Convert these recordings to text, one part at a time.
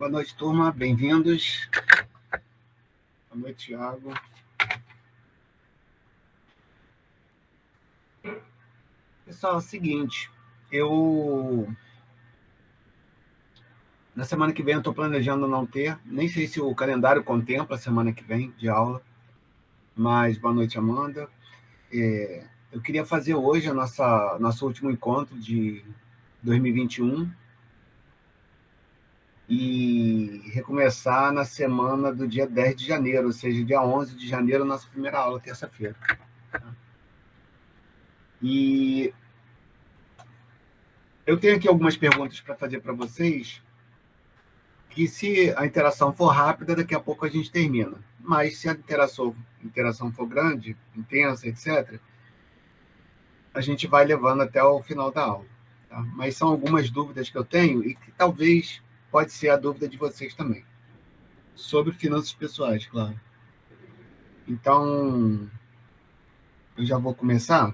Boa noite, turma. Bem-vindos. Boa noite, Thiago. Pessoal, é o seguinte, na semana que vem eu estou planejando não ter, nem sei se o calendário contempla a semana que vem de aula, mas boa noite, Amanda. Eu queria fazer hoje nosso último encontro de 2021 e recomeçar na semana do dia 10 de janeiro, ou seja, dia 11 de janeiro, nossa primeira aula, terça-feira. E eu tenho aqui algumas perguntas para fazer para vocês, que se a interação for rápida, daqui a pouco a gente termina. Mas se a interação for grande, intensa, etc., a gente vai levando até o final da aula. Tá? Mas são algumas dúvidas que eu tenho e que talvez pode ser a dúvida de vocês também. Sobre finanças pessoais, claro. Então, eu já vou começar.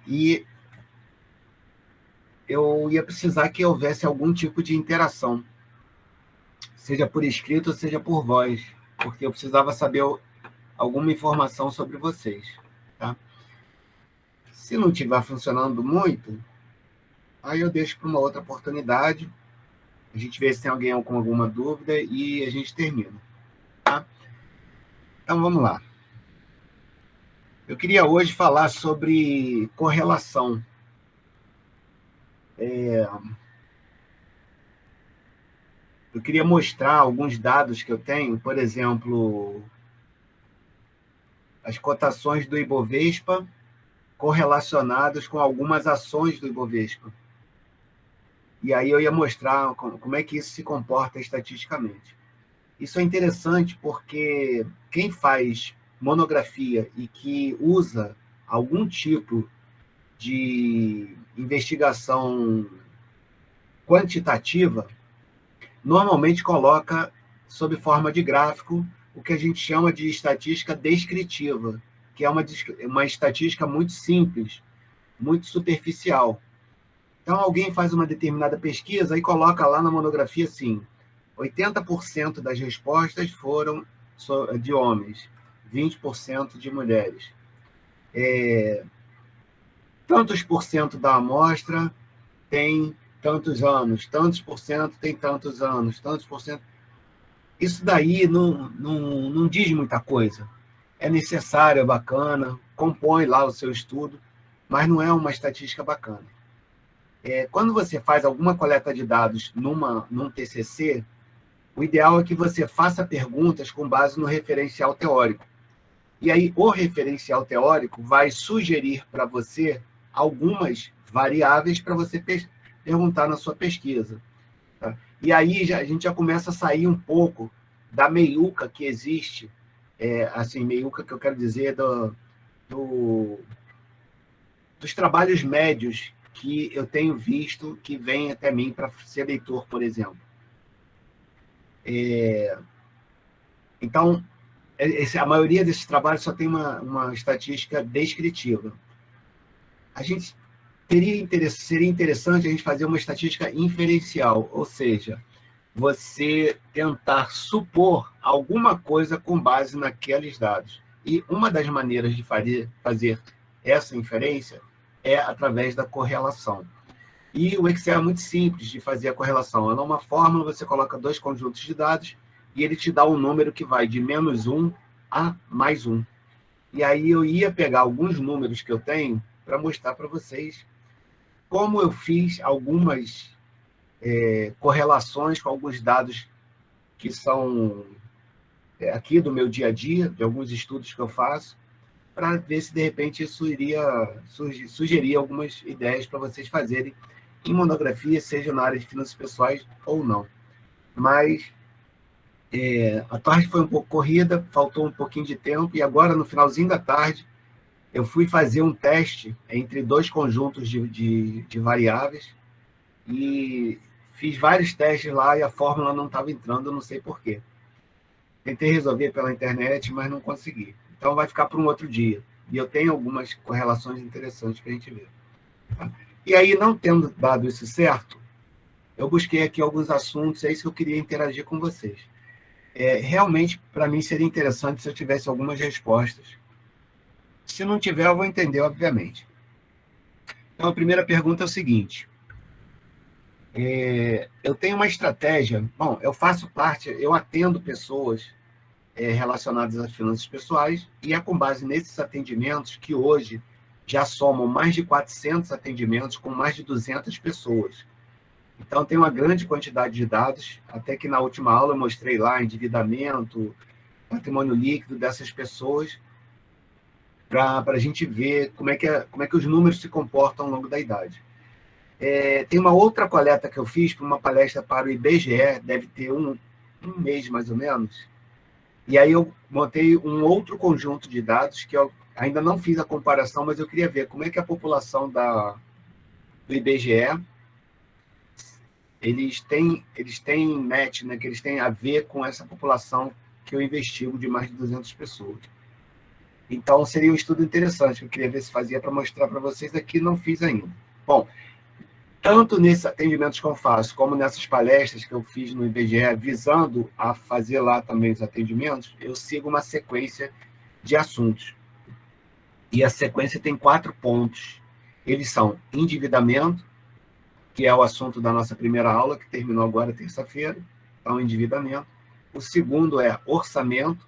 E eu ia precisar que houvesse algum tipo de interação, seja por escrito ou seja por voz, porque eu precisava saber alguma informação sobre vocês. Tá? Se não estiver funcionando muito, aí eu deixo para uma outra oportunidade, a gente vê se tem alguém com alguma dúvida e a gente termina. Tá? Então, vamos lá. Eu queria hoje falar sobre correlação. Eu queria mostrar alguns dados que eu tenho, por exemplo, as cotações do Ibovespa correlacionadas com algumas ações do Ibovespa. E aí eu ia mostrar como é que isso se comporta estatisticamente. Isso é interessante porque quem faz monografia e que usa algum tipo de investigação quantitativa, normalmente coloca sob forma de gráfico o que a gente chama de estatística descritiva, que é uma estatística muito simples, muito superficial. Então, alguém faz uma determinada pesquisa e coloca lá na monografia assim: 80% das respostas foram de homens, 20% de mulheres. Tantos por cento da amostra tem tantos anos, tantos por cento tem tantos anos, tantos por cento. Isso daí não diz muita coisa. É necessário, é bacana, compõe lá o seu estudo, mas não é uma estatística bacana. Quando você faz alguma coleta de dados num TCC, o ideal é que você faça perguntas com base no referencial teórico. E aí, o referencial teórico vai sugerir para você algumas variáveis para você perguntar na sua pesquisa. Tá? E aí, a gente já começa a sair um pouco da meiuca que existe, assim, meiuca que eu quero dizer dos trabalhos médios que eu tenho visto que vêm até mim para ser leitor, por exemplo. Então, a maioria desses trabalhos só tem uma estatística descritiva. Seria interessante a gente fazer uma estatística inferencial, ou seja, você tentar supor alguma coisa com base naqueles dados. E uma das maneiras de fazer essa inferência é através da correlação. E o Excel é muito simples de fazer a correlação. É numa fórmula, você coloca dois conjuntos de dados e ele te dá um número que vai de -1 a +1. E aí eu ia pegar alguns números que eu tenho para mostrar para vocês como eu fiz algumas correlações com alguns dados que são aqui do meu dia a dia, de alguns estudos que eu faço, para ver se, de repente, isso iria sugerir algumas ideias para vocês fazerem em monografia, seja na área de finanças pessoais ou não. Mas a tarde foi um pouco corrida, faltou um pouquinho de tempo, e agora, no finalzinho da tarde, eu fui fazer um teste entre dois conjuntos de variáveis e fiz vários testes lá e a fórmula não estava entrando, eu não sei por quê. Tentei resolver pela internet, mas não consegui. Então vai ficar para um outro dia. E eu tenho algumas correlações interessantes para a gente ver. Tá? E aí, não tendo dado isso certo, eu busquei aqui alguns assuntos, é isso que eu queria interagir com vocês. Realmente, para mim, seria interessante se eu tivesse algumas respostas. Se não tiver, eu vou entender, obviamente. Então, a primeira pergunta é o seguinte. Eu tenho uma estratégia... Bom, eu faço parte, eu atendo pessoas relacionadas às finanças pessoais, e é com base nesses atendimentos que hoje já somam mais de 400 atendimentos com mais de 200 pessoas. Então, tem uma grande quantidade de dados, até que na última aula eu mostrei lá endividamento, patrimônio líquido dessas pessoas, para a gente ver como é que os números se comportam ao longo da idade. Tem uma outra coleta que eu fiz para uma palestra para o IBGE, deve ter um mês mais ou menos, e aí eu montei um outro conjunto de dados que eu ainda não fiz a comparação, mas eu queria ver como é que a população do IBGE, eles têm match, né, que eles têm a ver com essa população que eu investigo de mais de 200 pessoas. Então, seria um estudo interessante, que eu queria ver se fazia para mostrar para vocês aqui, não fiz ainda. Bom, tanto nesses atendimentos que eu faço, como nessas palestras que eu fiz no IBGE, visando a fazer lá também os atendimentos, eu sigo uma sequência de assuntos. E a sequência tem 4 pontos. Eles são endividamento, que é o assunto da nossa primeira aula, que terminou agora terça-feira, então endividamento. O segundo é orçamento,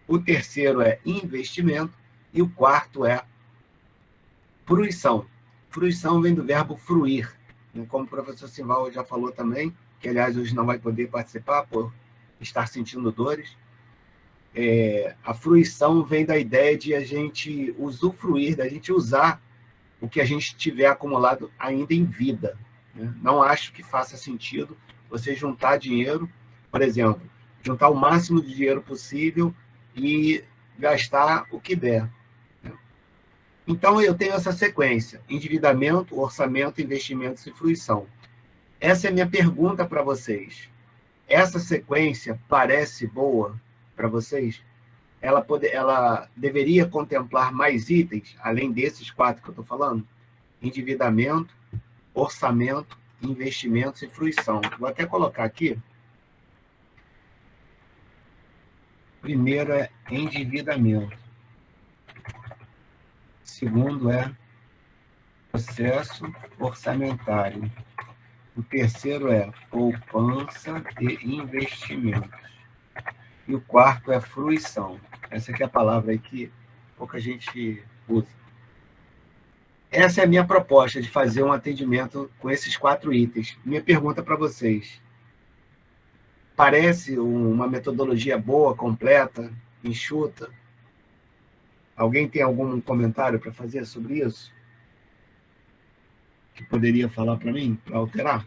o terceiro é investimento, e o quarto é fruição. Fruição vem do verbo fruir, como o professor Simval já falou também, que, aliás, hoje não vai poder participar por estar sentindo dores. A fruição vem da ideia de a gente usufruir, da gente usar o que a gente tiver acumulado ainda em vida. Não acho que faça sentido você juntar dinheiro, por exemplo, juntar o máximo de dinheiro possível e gastar o que der. Então, eu tenho essa sequência: endividamento, orçamento, investimentos e fruição. Essa é a minha pergunta para vocês. Essa sequência parece boa para vocês? Ela deveria contemplar mais itens, além desses 4 que eu estou falando? Endividamento, orçamento, investimentos e fruição. Vou até colocar aqui. Primeiro é endividamento. Segundo é processo orçamentário. O terceiro é poupança e investimentos. E o quarto é fruição. Essa aqui é a palavra aí que pouca gente usa. Essa é a minha proposta de fazer um atendimento com esses 4 itens. Minha pergunta para vocês: parece uma metodologia boa, completa, enxuta? Alguém tem algum comentário para fazer sobre isso? Que poderia falar para mim, para alterar?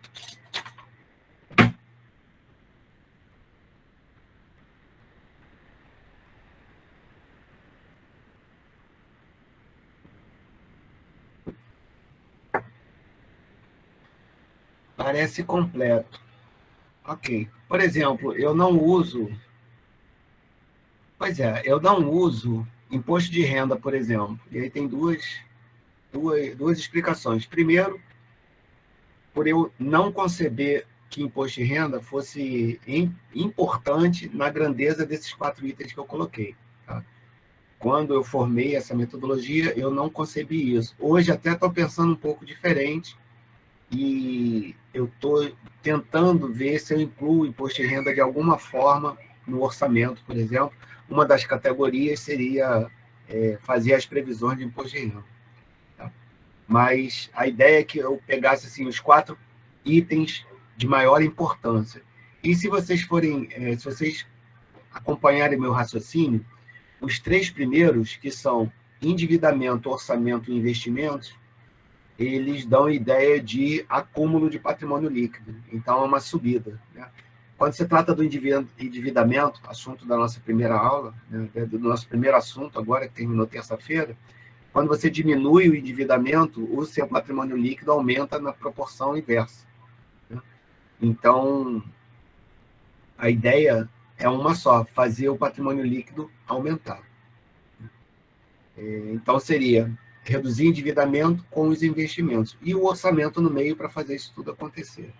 Parece completo. Ok. Por exemplo, eu não uso... eu não uso imposto de renda, por exemplo. E aí tem duas explicações. Primeiro, por eu não conceber que imposto de renda fosse importante na grandeza desses 4 itens que eu coloquei. Tá? Quando eu formei essa metodologia, eu não concebi isso. Hoje até estou pensando um pouco diferente, e eu estou tentando ver se eu incluo o imposto de renda de alguma forma no orçamento, por exemplo. Uma das categorias seria fazer as previsões de imposto de renda. Tá? Mas a ideia é que eu pegasse assim, os 4 itens de maior importância. E se vocês acompanharem meu raciocínio, os 3 primeiros, que são endividamento, orçamento e investimentos, eles dão ideia de acúmulo de patrimônio líquido. Então, é uma subida. Né? Quando se trata do endividamento, assunto da nossa primeira aula, né, do nosso primeiro assunto agora, que terminou terça-feira, quando você diminui o endividamento, o seu patrimônio líquido aumenta na proporção inversa. Né? Então, a ideia é uma só: fazer o patrimônio líquido aumentar. Então, seria reduzir endividamento com os investimentos. E o orçamento no meio para fazer isso tudo acontecer.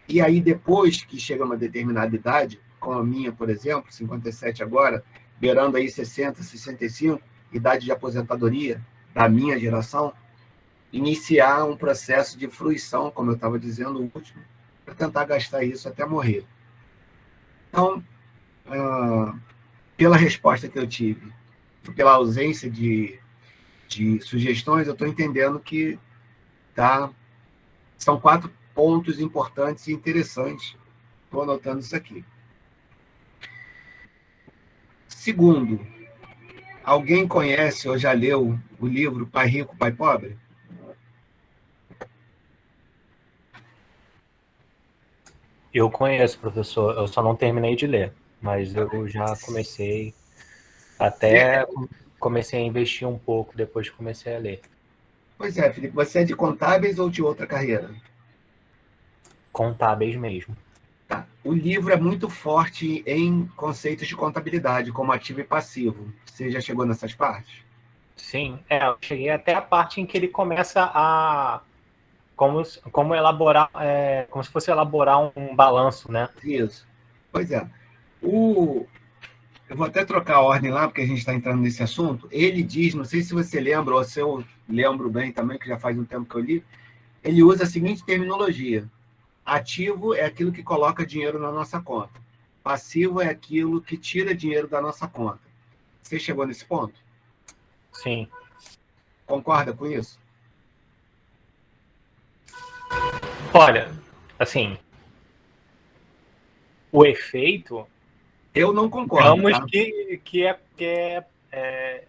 E aí, depois que chega uma determinada idade, como a minha, por exemplo, 57 agora, beirando aí 60, 65, idade de aposentadoria da minha geração, iniciar um processo de fruição, como eu estava dizendo, o último, para tentar gastar isso até morrer. Então, pela resposta que eu tive, pela ausência de sugestões, eu estou entendendo que são 4 pontos importantes e interessantes. Estou anotando isso aqui. Segundo, alguém conhece ou já leu o livro Pai Rico, Pai Pobre? Eu conheço, professor. Eu só não terminei de ler, mas eu já comecei, até comecei a investir um pouco depois que comecei a ler. Pois é, Felipe, você é de contábeis ou de outra carreira? Contábeis mesmo. Tá. O livro é muito forte em conceitos de contabilidade, como ativo e passivo. Você já chegou nessas partes? Sim, eu cheguei até a parte em que ele começa a como elaborar, como se fosse elaborar um balanço, né? Isso. Pois é. Eu vou até trocar a ordem lá, porque a gente está entrando nesse assunto. Ele diz, não sei se você lembra, ou se eu lembro bem também, que já faz um tempo que eu li, ele usa a seguinte terminologia: ativo é aquilo que coloca dinheiro na nossa conta. Passivo é aquilo que tira dinheiro da nossa conta. Você chegou nesse ponto? Sim. Concorda com isso? Olha, assim, o efeito, Eu não concordo, digamos tá? que é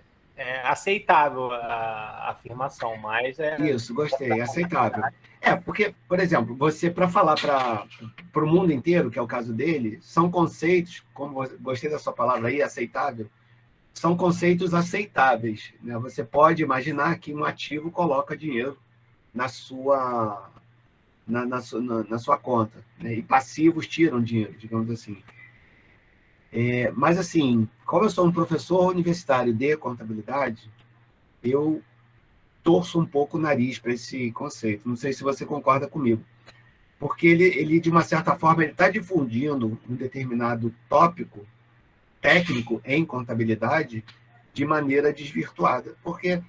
aceitável a afirmação, mas Isso, gostei, aceitável. Porque, por exemplo, você, para falar para o mundo inteiro, que é o caso dele, são conceitos, como gostei da sua palavra aí, aceitável, são conceitos aceitáveis. Né? Você pode imaginar que um ativo coloca dinheiro na sua, na sua conta, né? E passivos tiram dinheiro, digamos assim. Mas, assim, como eu sou um professor universitário de contabilidade, eu torço um pouco o nariz para esse conceito. Não sei se você concorda comigo. Porque ele de uma certa forma, ele está difundindo um determinado tópico técnico em contabilidade de maneira desvirtuada. Porque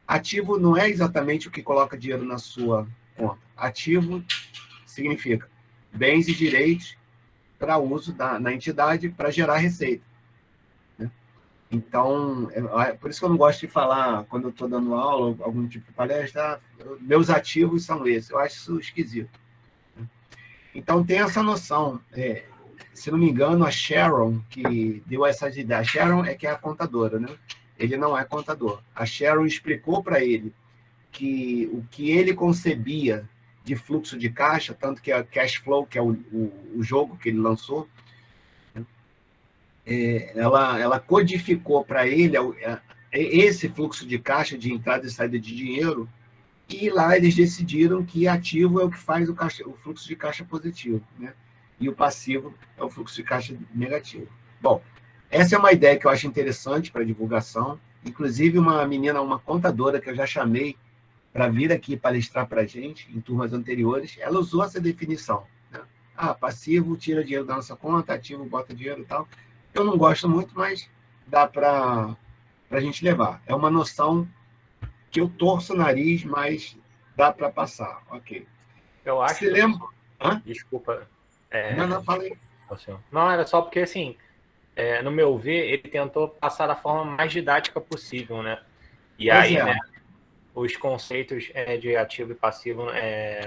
ativo não é exatamente o que coloca dinheiro na sua conta. Ativo significa bens e direitos para uso na entidade para gerar receita. Né? Então, por isso que eu não gosto de falar, quando eu estou dando aula, algum tipo de palestra, meus ativos são esses. Eu acho isso esquisito. Então, tem essa noção. Se não me engano, a Sharon, que deu essas ideias. A Sharon é que é a contadora, né? Ele não é contador. A Sharon explicou para ele que o que ele concebia de fluxo de caixa, tanto que a Cash Flow, que é o jogo que ele lançou, ela codificou para ele esse fluxo de caixa de entrada e saída de dinheiro, e lá eles decidiram que ativo é o que faz o fluxo de caixa positivo, né? E o passivo é o fluxo de caixa negativo. Bom, essa é uma ideia que eu acho interessante para divulgação. Inclusive, uma contadora que eu já chamei para vir aqui palestrar para a gente, em turmas anteriores, ela usou essa definição. Né? Passivo tira dinheiro da nossa conta, ativo bota dinheiro e tal. Eu não gosto muito, mas dá para a gente levar. É uma noção que eu torço o nariz, mas dá para passar. Ok. eu acho, Você lembra? professor, Hã? desculpa, Não, fala aí. desculpa, assim. Não, era só porque, assim, no meu ver, ele tentou passar da forma mais didática possível, né? E Pois aí, é. né, os conceitos de ativo e passivo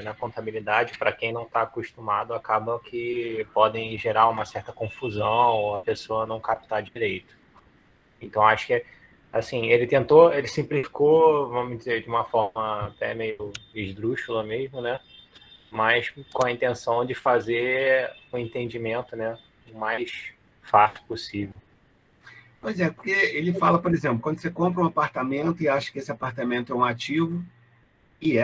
na contabilidade, para quem não está acostumado, acaba que podem gerar uma certa confusão ou a pessoa não captar direito. Então, acho que, assim, ele simplificou, vamos dizer, de uma forma até meio esdrúxula mesmo, né? Mas com a intenção de fazer o entendimento, né, o mais fácil possível. Pois é, porque ele fala, por exemplo, quando você compra um apartamento e acha que esse apartamento é um ativo, e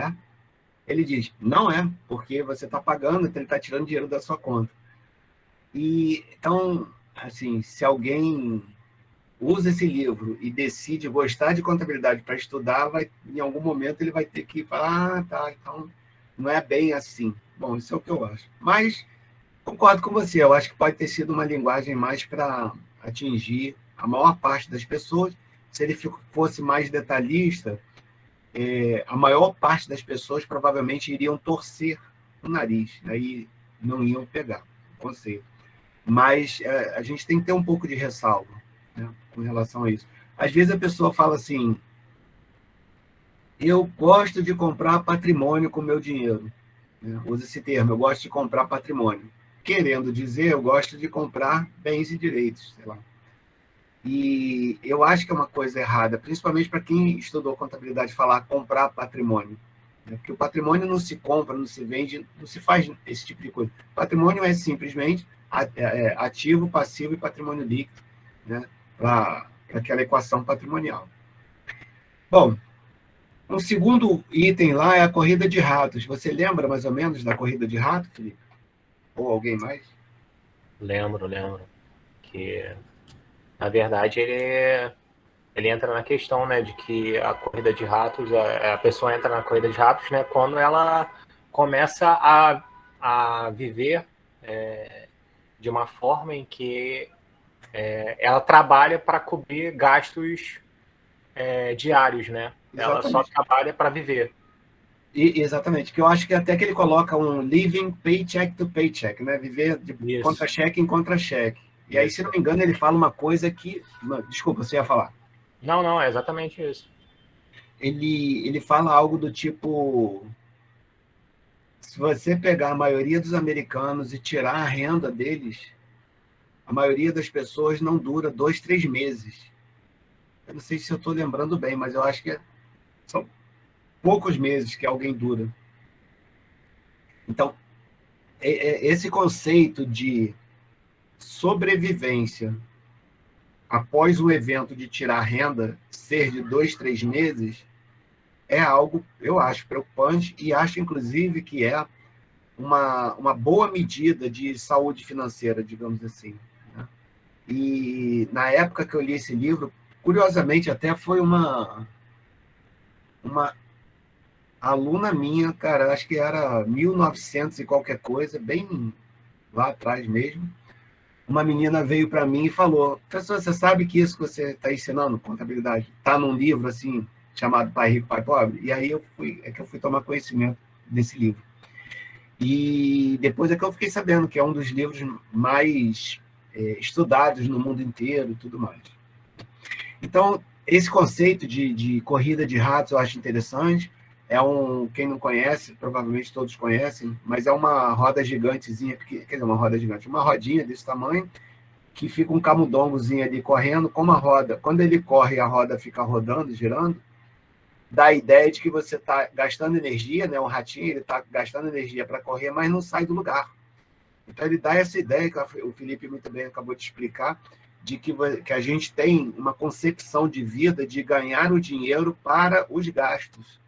ele diz, não é, porque você está pagando, então ele está tirando dinheiro da sua conta. E, então, assim, se alguém usa esse livro e decide gostar de contabilidade para estudar, em algum momento ele vai ter que falar, tá, então não é bem assim. Bom, isso é o que eu acho. Mas Concordo com você, eu acho que pode ter sido uma linguagem mais para atingir a maior parte das pessoas. Se ele fosse mais detalhista, a maior parte das pessoas provavelmente iriam torcer o nariz, aí não iam pegar o conceito. Mas a gente tem que ter um pouco de ressalva, né, com relação a isso. Às vezes a pessoa fala assim, eu gosto de comprar patrimônio com meu dinheiro. Né? Usa esse termo, eu gosto de comprar patrimônio. Querendo dizer, eu gosto de comprar bens e direitos, sei lá. E eu acho que é uma coisa errada, principalmente para quem estudou contabilidade, falar comprar patrimônio. Né? Porque o patrimônio não se compra, não se vende, não se faz esse tipo de coisa. Patrimônio é simplesmente ativo, passivo e patrimônio líquido, né? Para aquela equação patrimonial. Bom, um segundo item lá é a corrida de ratos. Você lembra mais ou menos da corrida de ratos, Felipe? Ou alguém mais? Lembro. Que, na verdade, ele entra na questão, né, de que a corrida de ratos, a pessoa entra na corrida de ratos, né, quando ela começa a viver de uma forma em que ela trabalha para cobrir gastos diários, né? Ela só Exatamente. trabalha para viver. Exatamente, que eu acho que até que ele coloca um living paycheck to paycheck, né? Viver de Isso, contra-cheque em contra-cheque. E aí, se não isso. me engano, ele fala uma coisa que... Desculpa, você ia falar. Não, é exatamente isso. Ele fala algo do tipo... Se você pegar a maioria dos americanos e tirar a renda deles, a maioria das pessoas não dura 2, 3 meses. Eu não sei se eu estou lembrando bem, mas eu acho que são poucos meses que alguém dura. Então, esse conceito de sobrevivência após o evento de tirar renda ser de 2, 3 meses é algo, eu acho, preocupante e acho, inclusive, que é uma boa medida de saúde financeira, digamos assim. Né? E na época que eu li esse livro, curiosamente, até foi uma aluna minha, cara, acho que era 1900 e qualquer coisa, bem lá atrás mesmo. Uma menina veio para mim e falou: professor, você sabe que isso que você está ensinando, contabilidade, está num livro assim chamado Pai Rico, Pai Pobre? E aí eu fui tomar conhecimento desse livro. E depois é que eu fiquei sabendo que é um dos livros mais estudados no mundo inteiro e tudo mais. Então, esse conceito de corrida de ratos eu acho interessante. Quem não conhece, provavelmente todos conhecem, mas é uma roda gigantezinha, quer dizer, uma roda gigante, uma rodinha desse tamanho, que fica um camundongozinho ali correndo, como a roda, quando ele corre, a roda fica rodando, girando, dá a ideia de que você está gastando energia, né? O ratinho ele está gastando energia para correr, mas não sai do lugar. Então ele dá essa ideia que o Felipe muito bem acabou de explicar, de que a gente tem uma concepção de vida de ganhar o dinheiro para os gastos.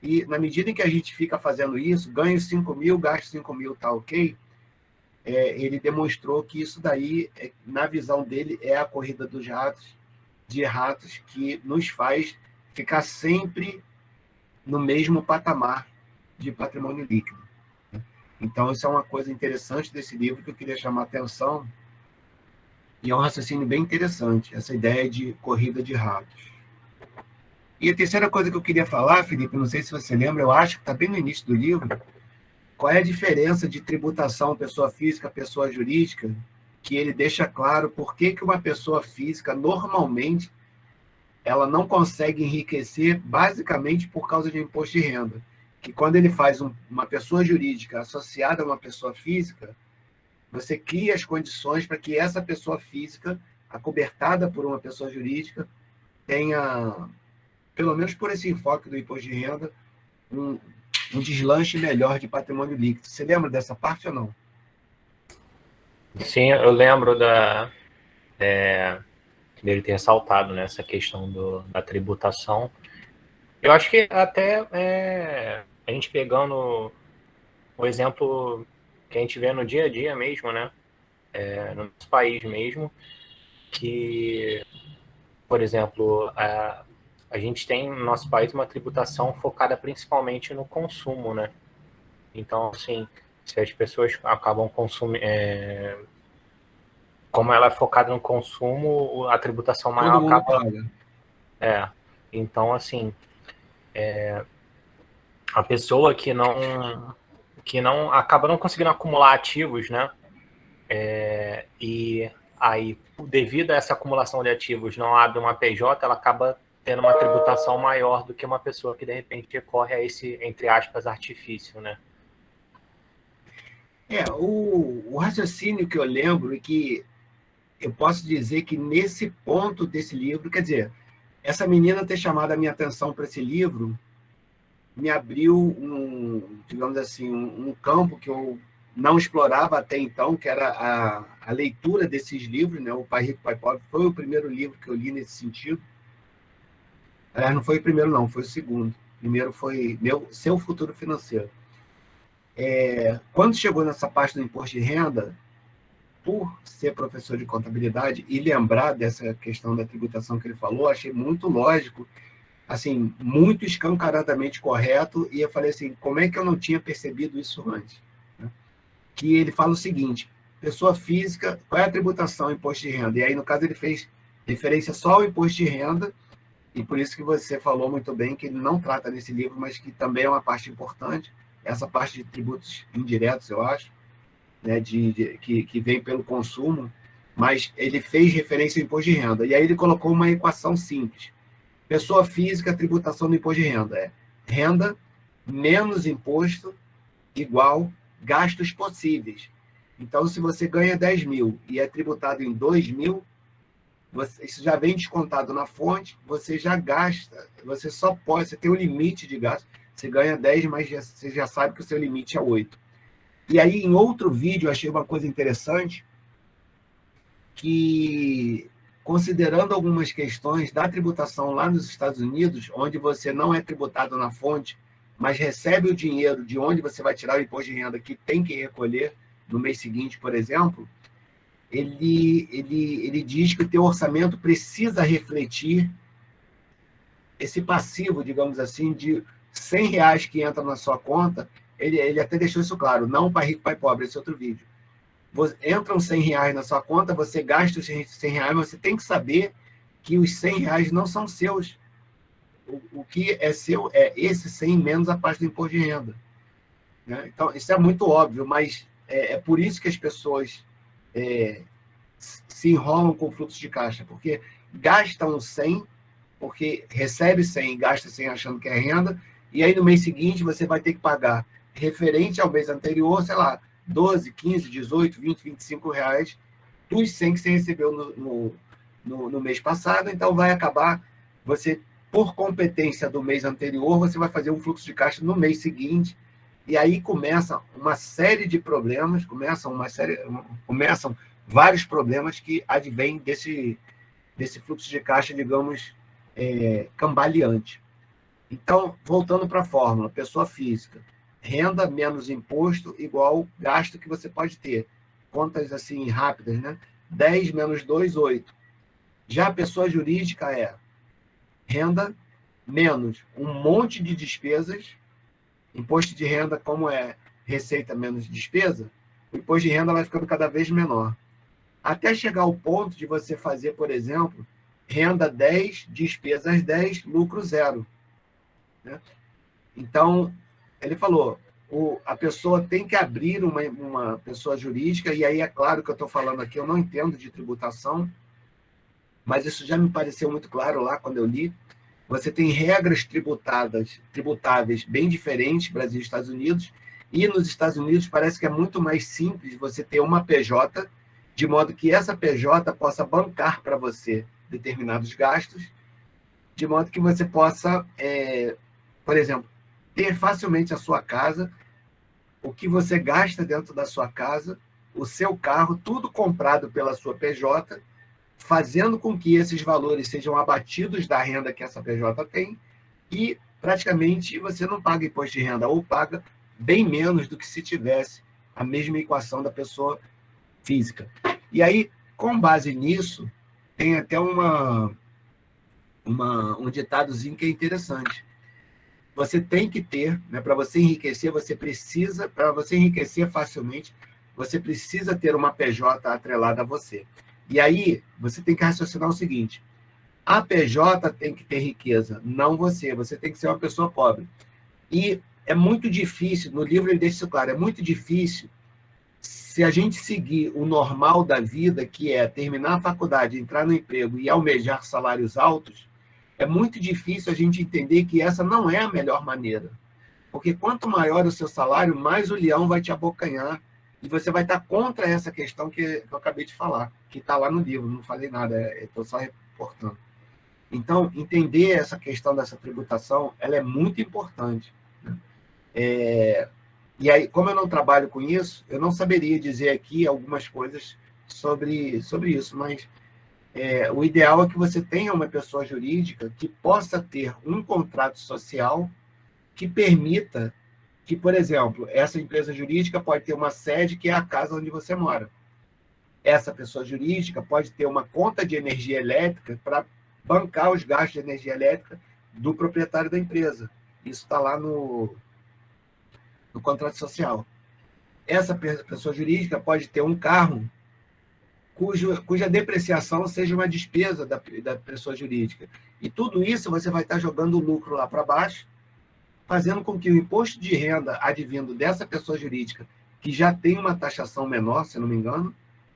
E na medida em que a gente fica fazendo isso, ganho 5 mil, gasto 5 mil, tá ok? Ele demonstrou que isso daí, na visão dele, é a corrida dos ratos, de ratos, que nos faz ficar sempre no mesmo patamar de patrimônio líquido. Então, isso é uma coisa interessante desse livro que eu queria chamar a atenção, e é um raciocínio bem interessante, essa ideia de corrida de ratos. E a terceira coisa que eu queria falar, Felipe, não sei se você lembra, eu acho que está bem no início do livro, qual é a diferença de tributação pessoa física, pessoa jurídica, que ele deixa claro por que uma pessoa física, normalmente, ela não consegue enriquecer basicamente por causa de imposto de renda. Que quando ele faz uma pessoa jurídica associada a uma pessoa física, você cria as condições para que essa pessoa física, acobertada por uma pessoa jurídica, tenha, pelo menos por esse enfoque do imposto de renda, um deslanche melhor de patrimônio líquido. Você lembra dessa parte ou não? Sim, eu lembro dele ter ressaltado nessa questão da tributação. Eu acho que até a gente pegando o exemplo que a gente vê no dia a dia mesmo, né? No nosso país mesmo, que, por exemplo, a gente tem no nosso país uma tributação focada principalmente no consumo, né? Então, assim, Se as pessoas acabam consumindo... como ela é focada no consumo, a tributação maior Todo mundo acaba... paga. Então, assim, a pessoa que não acaba não conseguindo acumular ativos, né? E aí, devido a essa acumulação de ativos, não abre uma PJ, ela acaba tendo uma tributação maior do que uma pessoa que, de repente, recorre a esse, entre aspas, artifício, né? O raciocínio que eu lembro e que eu posso dizer que nesse ponto desse livro, quer dizer, essa menina ter chamado a minha atenção para esse livro me abriu digamos assim, um campo que eu não explorava até então, que era a leitura desses livros, né? O Pai Rico, Pai Pobre foi o primeiro livro que eu li nesse sentido. Aliás, não foi o primeiro, não, foi o segundo. O primeiro foi Seu Futuro Financeiro. Quando chegou nessa parte do imposto de renda, por ser professor de contabilidade e lembrar dessa questão da tributação que ele falou, achei muito lógico, assim, muito escancaradamente correto, e eu falei assim, como é que eu não tinha percebido isso antes? Que ele fala o seguinte, pessoa física, qual é a tributação, imposto de renda? E aí, no caso, ele fez referência só ao imposto de renda, e por isso que você falou muito bem que ele não trata nesse livro, mas que também é uma parte importante, essa parte de tributos indiretos, eu acho, né, que vem pelo consumo, mas ele fez referência ao imposto de renda. E aí ele colocou uma equação simples. Pessoa física, tributação do imposto de renda. Renda menos imposto igual gastos possíveis. Então, se você ganha 10 mil e é tributado em 2 mil, isso já vem descontado na fonte, você já gasta, você tem um limite de gasto, você ganha 10, mas você já sabe que o seu limite é 8. E aí, em outro vídeo, eu achei uma coisa interessante, que, considerando algumas questões da tributação lá nos Estados Unidos, onde você não é tributado na fonte, mas recebe o dinheiro de onde você vai tirar o imposto de renda que tem que recolher no mês seguinte, por exemplo, ele diz que o teu orçamento precisa refletir esse passivo, digamos assim, de R$100 que entra na sua conta. Ele até deixou isso claro, não Pai Rico, Pai Pobre, esse outro vídeo. Entram R$100 na sua conta, você gasta os R$100, mas você tem que saber que os R$100 não são seus. O que é seu é esse 100 menos a parte do imposto de renda. Né? Então, isso é muito óbvio, mas é por isso que as pessoas se enrolam com o fluxo de caixa, porque gastam 100, porque recebe 100 e gasta 100 achando que é renda, e aí no mês seguinte você vai ter que pagar referente ao mês anterior, sei lá, 12, 15, 18, 20, 25 reais dos 100 que você recebeu no mês passado, então vai acabar, você, por competência do mês anterior, você vai fazer um fluxo de caixa no mês seguinte, e aí começa uma série de problemas, começam vários problemas que advêm desse fluxo de caixa, digamos, cambaleante. Então, voltando para a fórmula, pessoa física, renda menos imposto igual gasto que você pode ter. Contas assim rápidas, né? 10 menos 2, 8. Já a pessoa jurídica é renda menos um monte de despesas. Imposto de renda, como é receita menos despesa, o imposto de renda vai ficando cada vez menor. Até chegar ao ponto de você fazer, por exemplo, renda 10, despesas 10, lucro 0. Né? Então, ele falou, a pessoa tem que abrir uma pessoa jurídica, e aí é claro que eu estou falando aqui, eu não entendo de tributação, mas isso já me pareceu muito claro lá quando eu li. Você tem regras tributáveis bem diferentes, Brasil e Estados Unidos, e nos Estados Unidos parece que é muito mais simples você ter uma PJ, de modo que essa PJ possa bancar para você determinados gastos, de modo que você possa, por exemplo, ter facilmente a sua casa, o que você gasta dentro da sua casa, o seu carro, tudo comprado pela sua PJ, fazendo com que esses valores sejam abatidos da renda que essa PJ tem, e praticamente você não paga imposto de renda, ou paga bem menos do que se tivesse a mesma equação da pessoa física. E aí, com base nisso, tem até um ditadozinho que é interessante. você tem que ter, né, para você enriquecer, para você enriquecer facilmente, você precisa ter uma PJ atrelada a você. E aí, você tem que raciocinar o seguinte: a PJ tem que ter riqueza, não você. Você tem que ser uma pessoa pobre. E é muito difícil, no livro ele deixa isso claro, é muito difícil se a gente seguir o normal da vida, que é terminar a faculdade, entrar no emprego e almejar salários altos, é muito difícil a gente entender que essa não é a melhor maneira. Porque quanto maior o seu salário, mais o leão vai te abocanhar. E você vai estar contra essa questão que eu acabei de falar, que está lá no livro, não falei nada, estou só reportando. Então, entender essa questão dessa tributação, ela é muito importante. E aí, como eu não trabalho com isso, eu não saberia dizer aqui algumas coisas sobre isso, mas o ideal é que você tenha uma pessoa jurídica que possa ter um contrato social que permita que, por exemplo, essa empresa jurídica pode ter uma sede que é a casa onde você mora. Essa pessoa jurídica pode ter uma conta de energia elétrica para bancar os gastos de energia elétrica do proprietário da empresa. Isso está lá no contrato social. Essa pessoa jurídica pode ter um carro cuja depreciação seja uma despesa da pessoa jurídica. E tudo isso você vai estar jogando o lucro lá para baixo, fazendo com que o imposto de renda advindo dessa pessoa jurídica, que já tem uma taxação menor, se não me engano,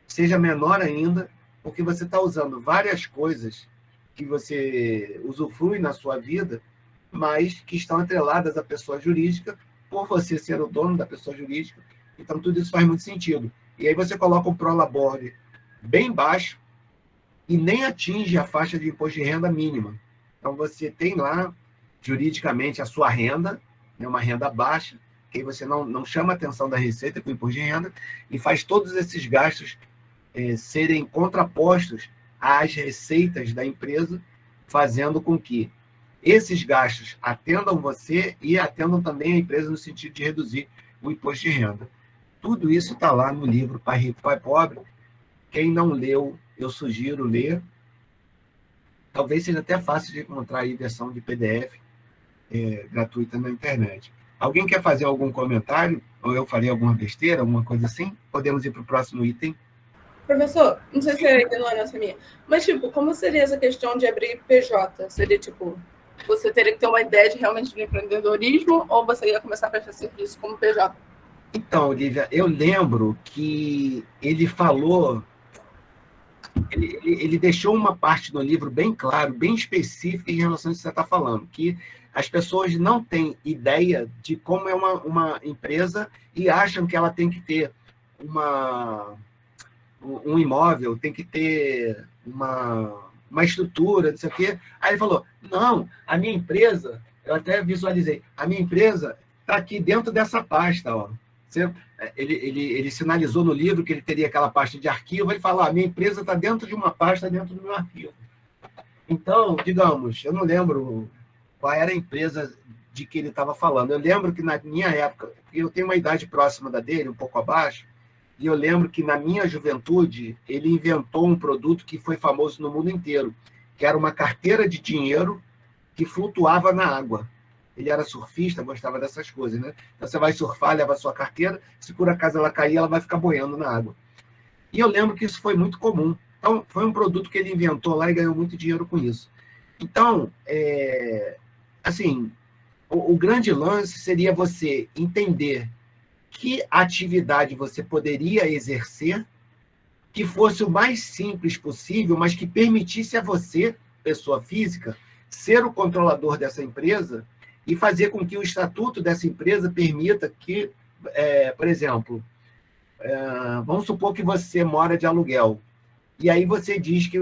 seja menor ainda, porque você está usando várias coisas que você usufrui na sua vida, mas que estão atreladas à pessoa jurídica, por você ser o dono da pessoa jurídica. Então, tudo isso faz muito sentido. E aí você coloca um prolabore bem baixo e nem atinge a faixa de imposto de renda mínima. Então, você tem lá, juridicamente, a sua renda, né, uma renda baixa, que aí você não chama a atenção da Receita com o imposto de renda e faz todos esses gastos serem contrapostos às receitas da empresa, fazendo com que esses gastos atendam você e atendam também a empresa no sentido de reduzir o imposto de renda. Tudo isso está lá no livro Pai Rico, Pai Pobre. Quem não leu, eu sugiro ler. Talvez seja até fácil de encontrar aí versão de PDF gratuita na internet. Alguém quer fazer algum comentário? Ou eu falei alguma besteira, alguma coisa assim? Podemos ir para o próximo item. Professor, não sei se ainda não é nessa minha, mas, tipo, como seria essa questão de abrir PJ? Seria, tipo, você teria que ter uma ideia de realmente de empreendedorismo ou você ia começar a prestar serviço como PJ? Então, Olivia, eu lembro que ele falou, ele deixou uma parte do livro bem claro, bem específica em relação a isso que você está falando, que as pessoas não têm ideia de como é uma empresa e acham que ela tem que ter um imóvel, tem que ter uma estrutura, não sei o quê. Aí ele falou, não, a minha empresa, eu até visualizei, a minha empresa está aqui dentro dessa pasta, ó. Ele sinalizou no livro que ele teria aquela pasta de arquivo, ele falou, a minha empresa está dentro de uma pasta dentro do meu arquivo. Então, digamos, eu não lembro qual era a empresa de que ele estava falando. Eu lembro que na minha época, eu tenho uma idade próxima da dele, um pouco abaixo, e eu lembro que na minha juventude ele inventou um produto que foi famoso no mundo inteiro, que era uma carteira de dinheiro que flutuava na água. Ele era surfista, gostava dessas coisas, né? Então você vai surfar, leva a sua carteira, se por acaso ela cair, ela vai ficar boiando na água. E eu lembro que isso foi muito comum. Então, foi um produto que ele inventou lá e ganhou muito dinheiro com isso. Então, assim, o grande lance seria você entender que atividade você poderia exercer que fosse o mais simples possível, mas que permitisse a você, pessoa física, ser o controlador dessa empresa e fazer com que o estatuto dessa empresa permita que, por exemplo, vamos supor que você mora de aluguel, e aí você diz que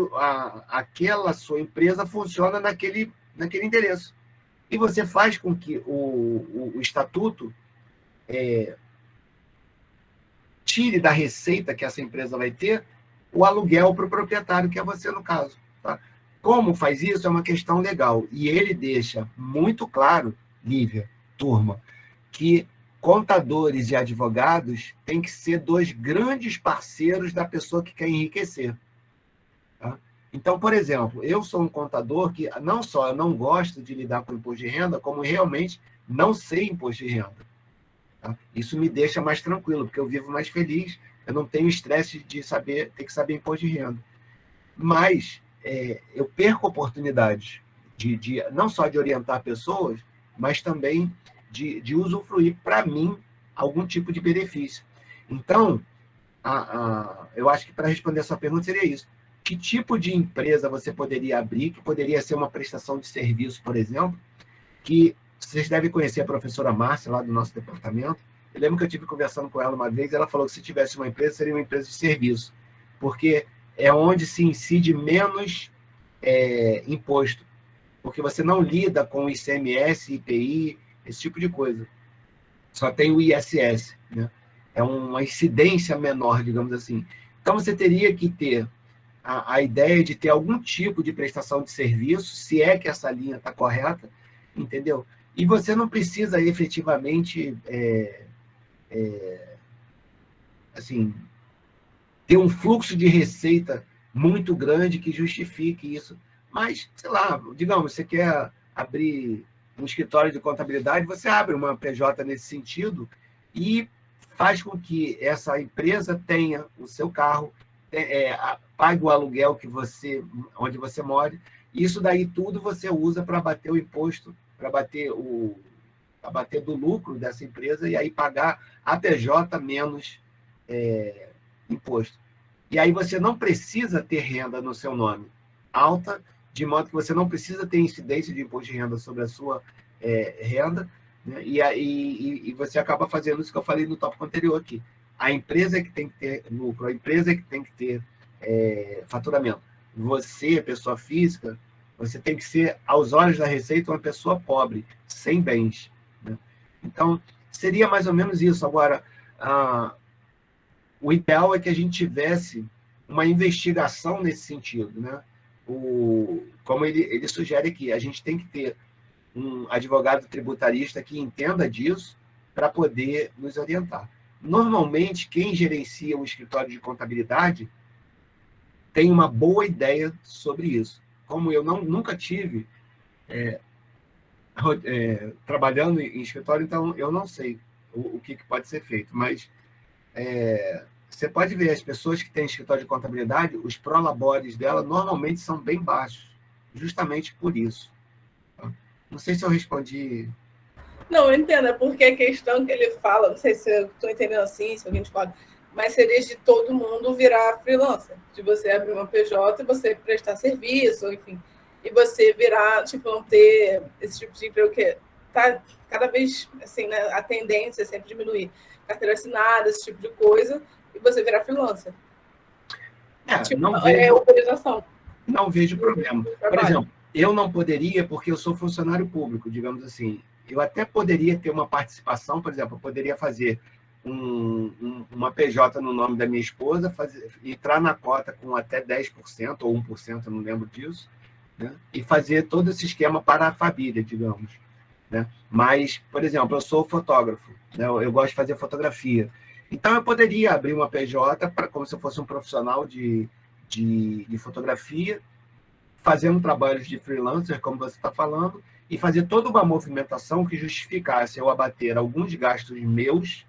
aquela sua empresa funciona naquele endereço. E você faz com que o estatuto tire da receita que essa empresa vai ter o aluguel para o proprietário, que é você no caso. Tá? Como faz isso é uma questão legal. E ele deixa muito claro, Lívia, turma, que contadores e advogados têm que ser dois grandes parceiros da pessoa que quer enriquecer. Tá? Então, por exemplo, eu sou um contador que não só eu não gosto de lidar com imposto de renda, como realmente não sei imposto de renda. Tá? Isso me deixa mais tranquilo, porque eu vivo mais feliz, eu não tenho estresse de ter que saber imposto de renda. Mas eu perco oportunidades não só de orientar pessoas, mas também de usufruir, para mim, algum tipo de benefício. Então, eu acho que para responder a sua pergunta seria isso. Que tipo de empresa você poderia abrir, que poderia ser uma prestação de serviço, por exemplo, que vocês devem conhecer a professora Márcia, lá do nosso departamento. Eu lembro que eu estive conversando com ela uma vez, ela falou que se tivesse uma empresa, seria uma empresa de serviço, porque é onde se incide menos imposto, porque você não lida com ICMS, IPI, esse tipo de coisa. Só tem o ISS, né? É uma incidência menor, digamos assim. Então, você teria que ter a ideia de ter algum tipo de prestação de serviço, se é que essa linha está correta, entendeu? E você não precisa efetivamente assim, ter um fluxo de receita muito grande que justifique isso. Mas, sei lá, digamos, você quer abrir um escritório de contabilidade, você abre uma PJ nesse sentido e faz com que essa empresa tenha o seu carro, pague o aluguel onde você mora, e isso daí tudo você usa para bater o imposto, para bater do lucro dessa empresa e aí pagar a PJ menos imposto. E aí você não precisa ter renda no seu nome alta, de modo que você não precisa ter incidência de imposto de renda sobre a sua renda, né? E você acaba fazendo isso que eu falei no tópico anterior aqui. A empresa é que tem que ter lucro, a empresa é que tem que ter faturamento. Você, pessoa física, você tem que ser, aos olhos da Receita, uma pessoa pobre, sem bens, né? Então, seria mais ou menos isso. Agora, o ideal é que a gente tivesse uma investigação nesse sentido, né? Como ele sugere aqui, a gente tem que ter um advogado tributarista que entenda disso para poder nos orientar. Normalmente, quem gerencia um escritório de contabilidade tem uma boa ideia sobre isso. Como eu nunca tive trabalhando em escritório, então eu não sei o que pode ser feito, mas você pode ver, as pessoas que têm escritório de contabilidade, os prolabores dela normalmente são bem baixos, justamente por isso. Não sei se eu respondi. Não, eu entendo, é porque a questão que ele fala, não sei se eu estou entendendo assim, se alguém discorda, mas seria de todo mundo virar freelancer, de você abrir uma PJ e você prestar serviço, enfim, e você virar, tipo, não ter esse tipo de emprego que tá cada vez, assim, né, a tendência é sempre diminuir carteira assinada, esse tipo de coisa, e você virar freelancer. Tipo, autorização. Não vejo problema. Por exemplo, eu não poderia, porque eu sou funcionário público, digamos assim. Eu até poderia ter uma participação, por exemplo, eu poderia fazer uma PJ no nome da minha esposa, entrar na cota com até 10% ou 1%, eu não lembro disso, né? E fazer todo esse esquema para a família, digamos, né? Mas, por exemplo, eu sou fotógrafo, né? Eu gosto de fazer fotografia. Então, eu poderia abrir uma PJ como se eu fosse um profissional de fotografia, fazendo trabalhos de freelancer, como você está falando, e fazer toda uma movimentação que justificasse eu abater alguns gastos meus,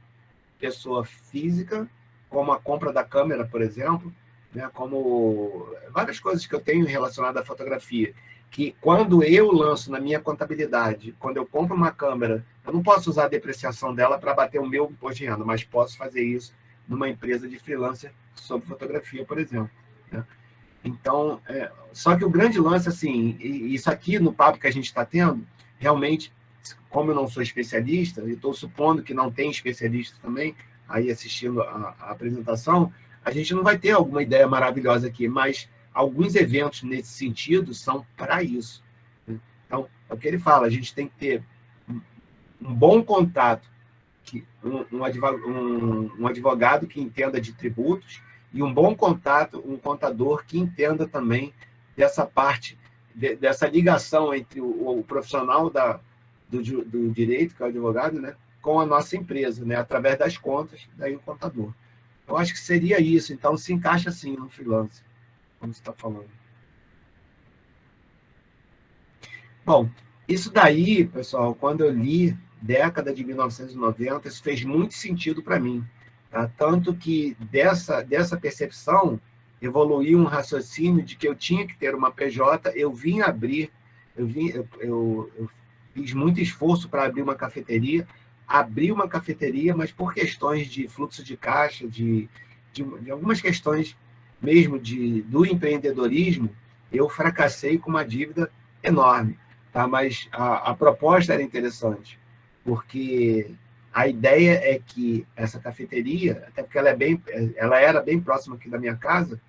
pessoa física, como a compra da câmera, por exemplo, né, como várias coisas que eu tenho relacionadas à fotografia, que quando eu lanço na minha contabilidade, quando eu compro uma câmera, eu não posso usar a depreciação dela para bater o meu imposto de renda, mas posso fazer isso numa empresa de freelancer sobre fotografia, por exemplo, né? Então, só que o grande lance, assim, isso aqui no papo que a gente está tendo, realmente, como eu não sou especialista, e estou supondo que não tem especialista também, aí assistindo a apresentação, a gente não vai ter alguma ideia maravilhosa aqui, mas alguns eventos nesse sentido são para isso, né? Então, é o que ele fala, a gente tem que ter um bom contato, um advogado que entenda de tributos, e um bom contato, um contador que entenda também dessa parte, dessa ligação entre o profissional do direito, que é o advogado, né, com a nossa empresa, né, através das contas, daí o contador. Eu acho que seria isso. Então, se encaixa assim no freelance, como você está falando. Bom, isso daí, pessoal, quando eu li, década de 1990, isso fez muito sentido para mim. Tá? Tanto que dessa percepção evoluiu um raciocínio de que eu tinha que ter uma PJ, eu vim abrir, eu fiz muito esforço para abrir uma cafeteria, mas por questões de fluxo de caixa, de algumas questões mesmo do empreendedorismo, eu fracassei com uma dívida enorme. Tá? Mas a proposta era interessante, porque a ideia é que essa cafeteria, até porque ela era bem próxima aqui da minha casa,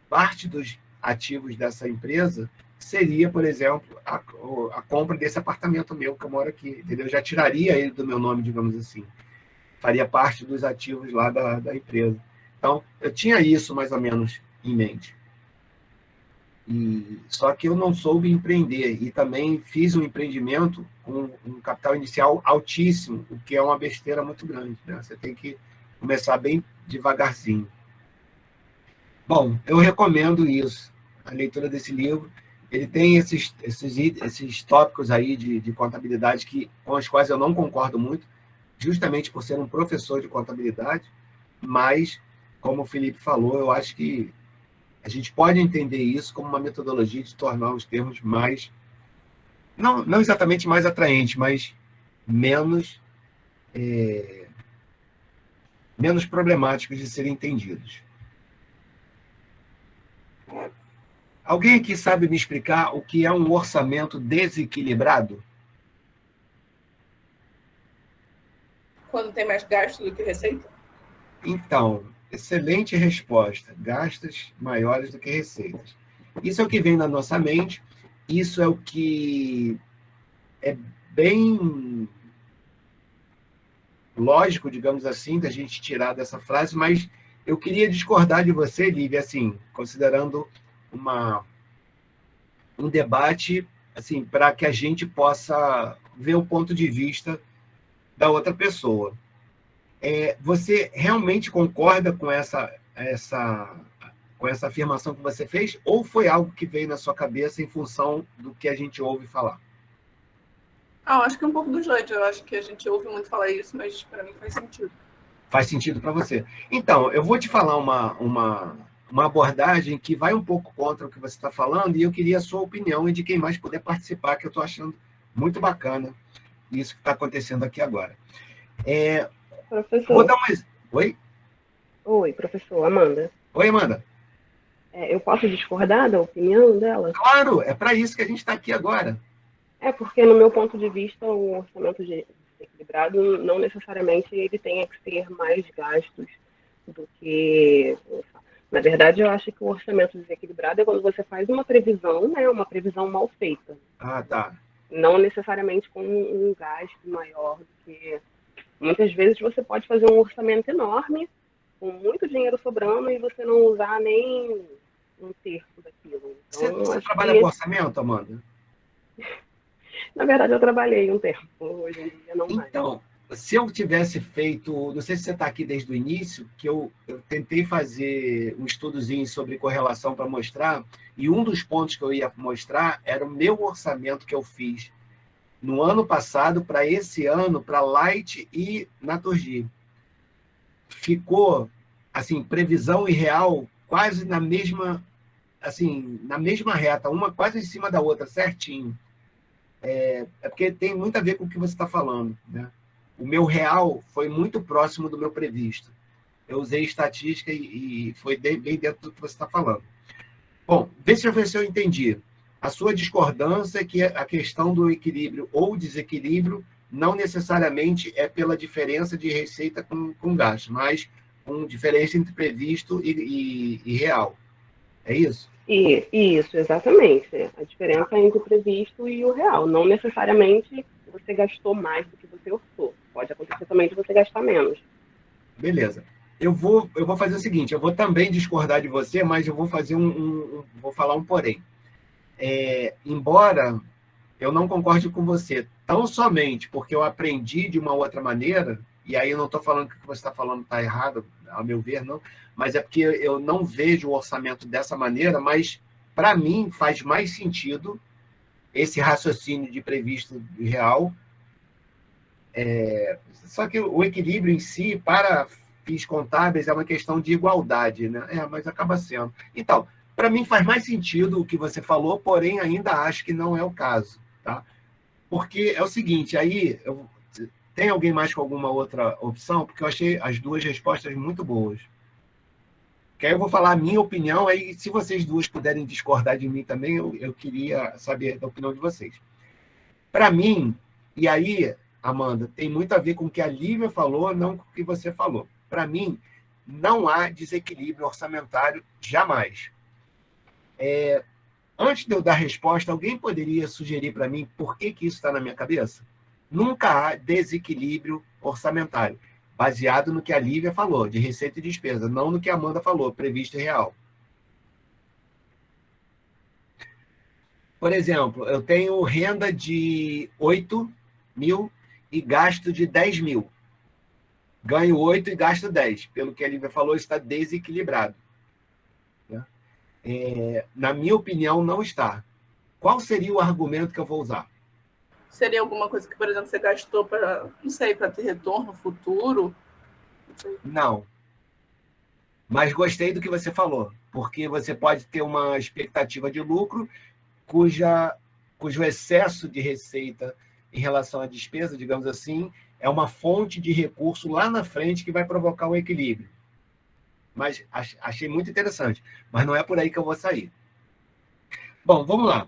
parte dos ativos dessa empresa seria, por exemplo, a compra desse apartamento meu que eu moro aqui, entendeu? Eu já tiraria ele do meu nome, digamos assim. Faria parte dos ativos lá da empresa. Então, eu tinha isso mais ou menos em mente. Só que eu não soube empreender e também fiz um empreendimento com um capital inicial altíssimo, o que é uma besteira muito grande, né? Você tem que começar bem devagarzinho. Bom, eu recomendo isso, a leitura desse livro. Ele tem esses tópicos aí de contabilidade com os quais eu não concordo muito, justamente por ser um professor de contabilidade, mas, como o Felipe falou, eu acho que a gente pode entender isso como uma metodologia de tornar os termos mais, não exatamente mais atraentes, mas menos problemáticos de serem entendidos. Alguém aqui sabe me explicar o que é um orçamento desequilibrado? Quando tem mais gasto do que receita? Então, excelente resposta. Gastos maiores do que receitas. Isso é o que vem na nossa mente, isso é o que é bem lógico, digamos assim, da gente tirar dessa frase, mas eu queria discordar de você, Lívia, assim, considerando um debate assim, para que a gente possa ver o ponto de vista da outra pessoa. Você realmente concorda com essa afirmação que você fez, ou foi algo que veio na sua cabeça em função do que a gente ouve falar? Eu acho que é um pouco dos dois. Eu acho que a gente ouve muito falar isso, mas para mim faz sentido. Faz sentido para você. Então, eu vou te falar uma abordagem que vai um pouco contra o que você está falando, e eu queria a sua opinião e de quem mais puder participar, que eu estou achando muito bacana isso que está acontecendo aqui agora. Professor. Vou dar mais. Oi? Oi, professor. Amanda. Oi, Amanda. Eu posso discordar da opinião dela? Claro, é para isso que a gente está aqui agora. Porque, no meu ponto de vista, o orçamento desequilibrado não necessariamente ele tenha que ter mais gastos do que... Na verdade, eu acho que o orçamento desequilibrado é quando você faz uma previsão, né, uma previsão mal feita. Ah, tá. Não necessariamente com um gasto maior do que... Muitas vezes você pode fazer um orçamento enorme, com muito dinheiro sobrando, e você não usar nem um terço daquilo. Então, você trabalha com orçamento, Amanda? Na verdade, eu trabalhei um tempo, hoje em dia não mais. Então, se eu tivesse feito, não sei se você está aqui desde o início, que eu tentei fazer um estudozinho sobre correlação para mostrar, e um dos pontos que eu ia mostrar era o meu orçamento que eu fiz no ano passado para esse ano, para Light e Naturgy. Ficou, assim, previsão e real quase na mesma reta, uma quase em cima da outra, certinho. Porque tem muito a ver com o que você está falando, né? O meu real foi muito próximo do meu previsto. Eu usei estatística e foi bem dentro do que você está falando. Bom, vê se eu entendi. A sua discordância é que a questão do equilíbrio ou desequilíbrio não necessariamente é pela diferença de receita com gasto, mas com diferença entre previsto e real. É isso? Isso, exatamente. A diferença entre o previsto e o real. Não necessariamente você gastou mais do que você orçou. Pode acontecer também de você gastar menos. Beleza. Eu vou fazer o seguinte, eu vou também discordar de você, mas eu vou fazer vou falar um porém. Embora eu não concorde com você, tão somente porque eu aprendi de uma outra maneira, e aí eu não estou falando que o que você está falando está errado, a meu ver, não, mas é porque eu não vejo o orçamento dessa maneira, mas, para mim, faz mais sentido esse raciocínio de previsto e real. Só que o equilíbrio em si, para fins contábeis, é uma questão de igualdade, né? Mas acaba sendo. Então, para mim faz mais sentido o que você falou, porém ainda acho que não é o caso, tá? Porque é o seguinte, aí tem alguém mais com alguma outra opção? Porque eu achei as duas respostas muito boas. Que aí eu vou falar a minha opinião, aí se vocês duas puderem discordar de mim também, eu queria saber da opinião de vocês. Para mim, e aí, Amanda, tem muito a ver com o que a Lívia falou, não com o que você falou. Para mim, não há desequilíbrio orçamentário jamais. Antes de eu dar resposta, alguém poderia sugerir para mim por que isso está na minha cabeça? Nunca há desequilíbrio orçamentário, baseado no que a Lívia falou, de receita e despesa, não no que a Amanda falou, previsto e real. Por exemplo, eu tenho renda de 8 mil e gasto de 10 mil. Ganho 8 e gasto 10. Pelo que a Lívia falou, está desequilibrado. Na minha opinião, não está. Qual seria o argumento que eu vou usar? Seria alguma coisa que, por exemplo, você gastou para, não sei, para ter retorno futuro? Não. Mas gostei do que você falou, porque você pode ter uma expectativa de lucro cujo excesso de receita em relação à despesa, digamos assim, é uma fonte de recurso lá na frente que vai provocar um equilíbrio. Mas achei muito interessante. Mas não é por aí que eu vou sair. Bom, vamos lá.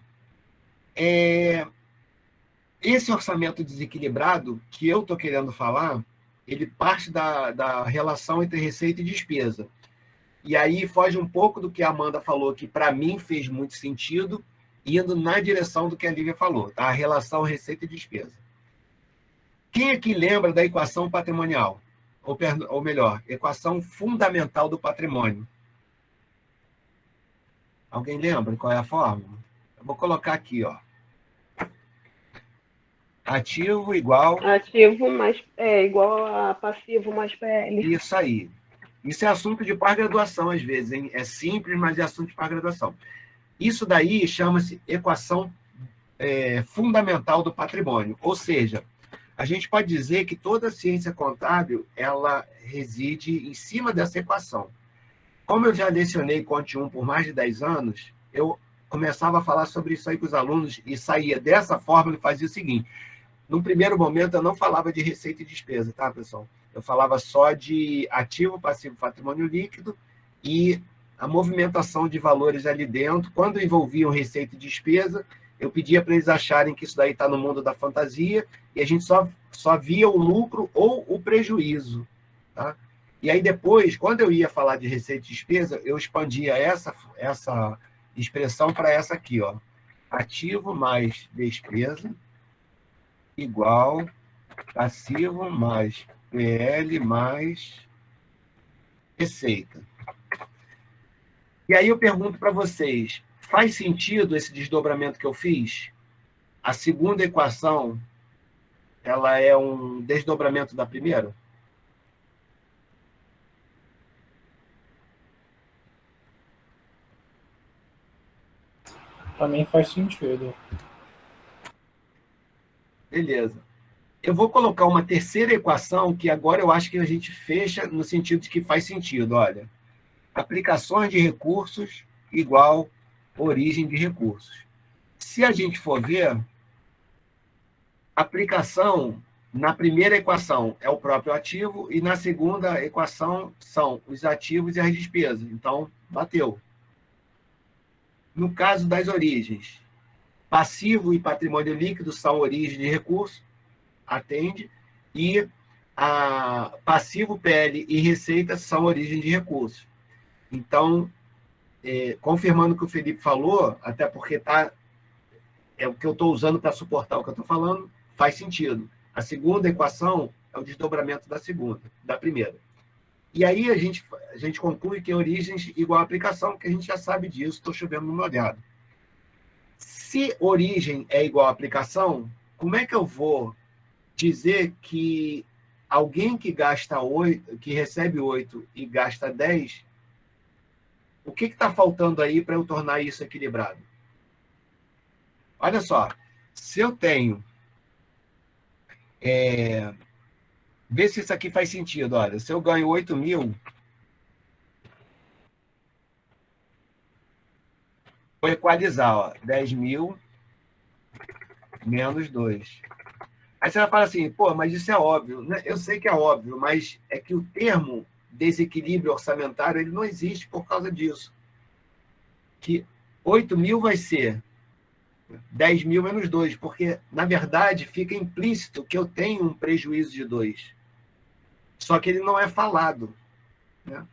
Esse orçamento desequilibrado que eu estou querendo falar, ele parte da relação entre receita e despesa. E aí foge um pouco do que a Amanda falou, que para mim fez muito sentido, indo na direção do que a Lívia falou, tá? A relação receita e despesa. Quem aqui lembra da equação patrimonial? Ou melhor, equação fundamental do patrimônio. Alguém lembra qual é a fórmula? Eu vou colocar aqui, ó. Ativo igual... Ativo mais, igual a passivo mais PL. Isso aí. Isso é assunto de pós-graduação, às vezes, hein? É simples, mas é assunto de pós-graduação. Isso daí chama-se equação fundamental do patrimônio. Ou seja, a gente pode dizer que toda a ciência contábil ela reside em cima dessa equação. Como eu já lecionei Conte 1 por mais de 10 anos, eu começava a falar sobre isso aí com os alunos e saía dessa fórmula e fazia o seguinte. No primeiro momento, eu não falava de receita e despesa, tá, pessoal? Eu falava só de ativo, passivo, patrimônio líquido e a movimentação de valores ali dentro. Quando envolviam receita e despesa, eu pedia para eles acharem que isso daí está no mundo da fantasia e a gente só via o lucro ou o prejuízo. Tá? E aí depois, quando eu ia falar de receita e despesa, eu expandia essa expressão para essa aqui, ó. Ativo mais despesa igual passivo mais PL mais receita. E aí eu pergunto para vocês, faz sentido esse desdobramento que eu fiz? A segunda equação, ela é um desdobramento da primeira? Para mim faz sentido. Beleza. Eu vou colocar uma terceira equação que agora eu acho que a gente fecha no sentido de que faz sentido. Olha, aplicações de recursos igual origem de recursos. Se a gente for ver, aplicação na primeira equação é o próprio ativo e na segunda equação são os ativos e as despesas. Então, bateu. No caso das origens, passivo e patrimônio líquido são origem de recurso, atende, e passivo, PL e receita são origem de recursos. Então, confirmando o que o Felipe falou, até porque é o que eu estou usando para suportar o que eu estou falando, faz sentido. A segunda equação é o desdobramento da primeira. E aí a gente conclui que origens igual a aplicação, que a gente já sabe disso, estou chovendo no molhado. Se origem é igual a aplicação, como é que eu vou dizer que alguém que gasta 8, que recebe 8 e gasta 10, o que está faltando aí para eu tornar isso equilibrado? Olha só, se eu tenho... vê se isso aqui faz sentido. Olha, se eu ganho 8 mil, vou equalizar, ó, 10 mil menos 2. Aí você vai falar assim, pô, mas isso é óbvio. Eu sei que é óbvio, mas é que o termo desequilíbrio orçamentário ele não existe por causa disso. Que 8 mil vai ser 10 mil menos 2, porque, na verdade, fica implícito que eu tenho um prejuízo de 2. Só que ele não é falado, né?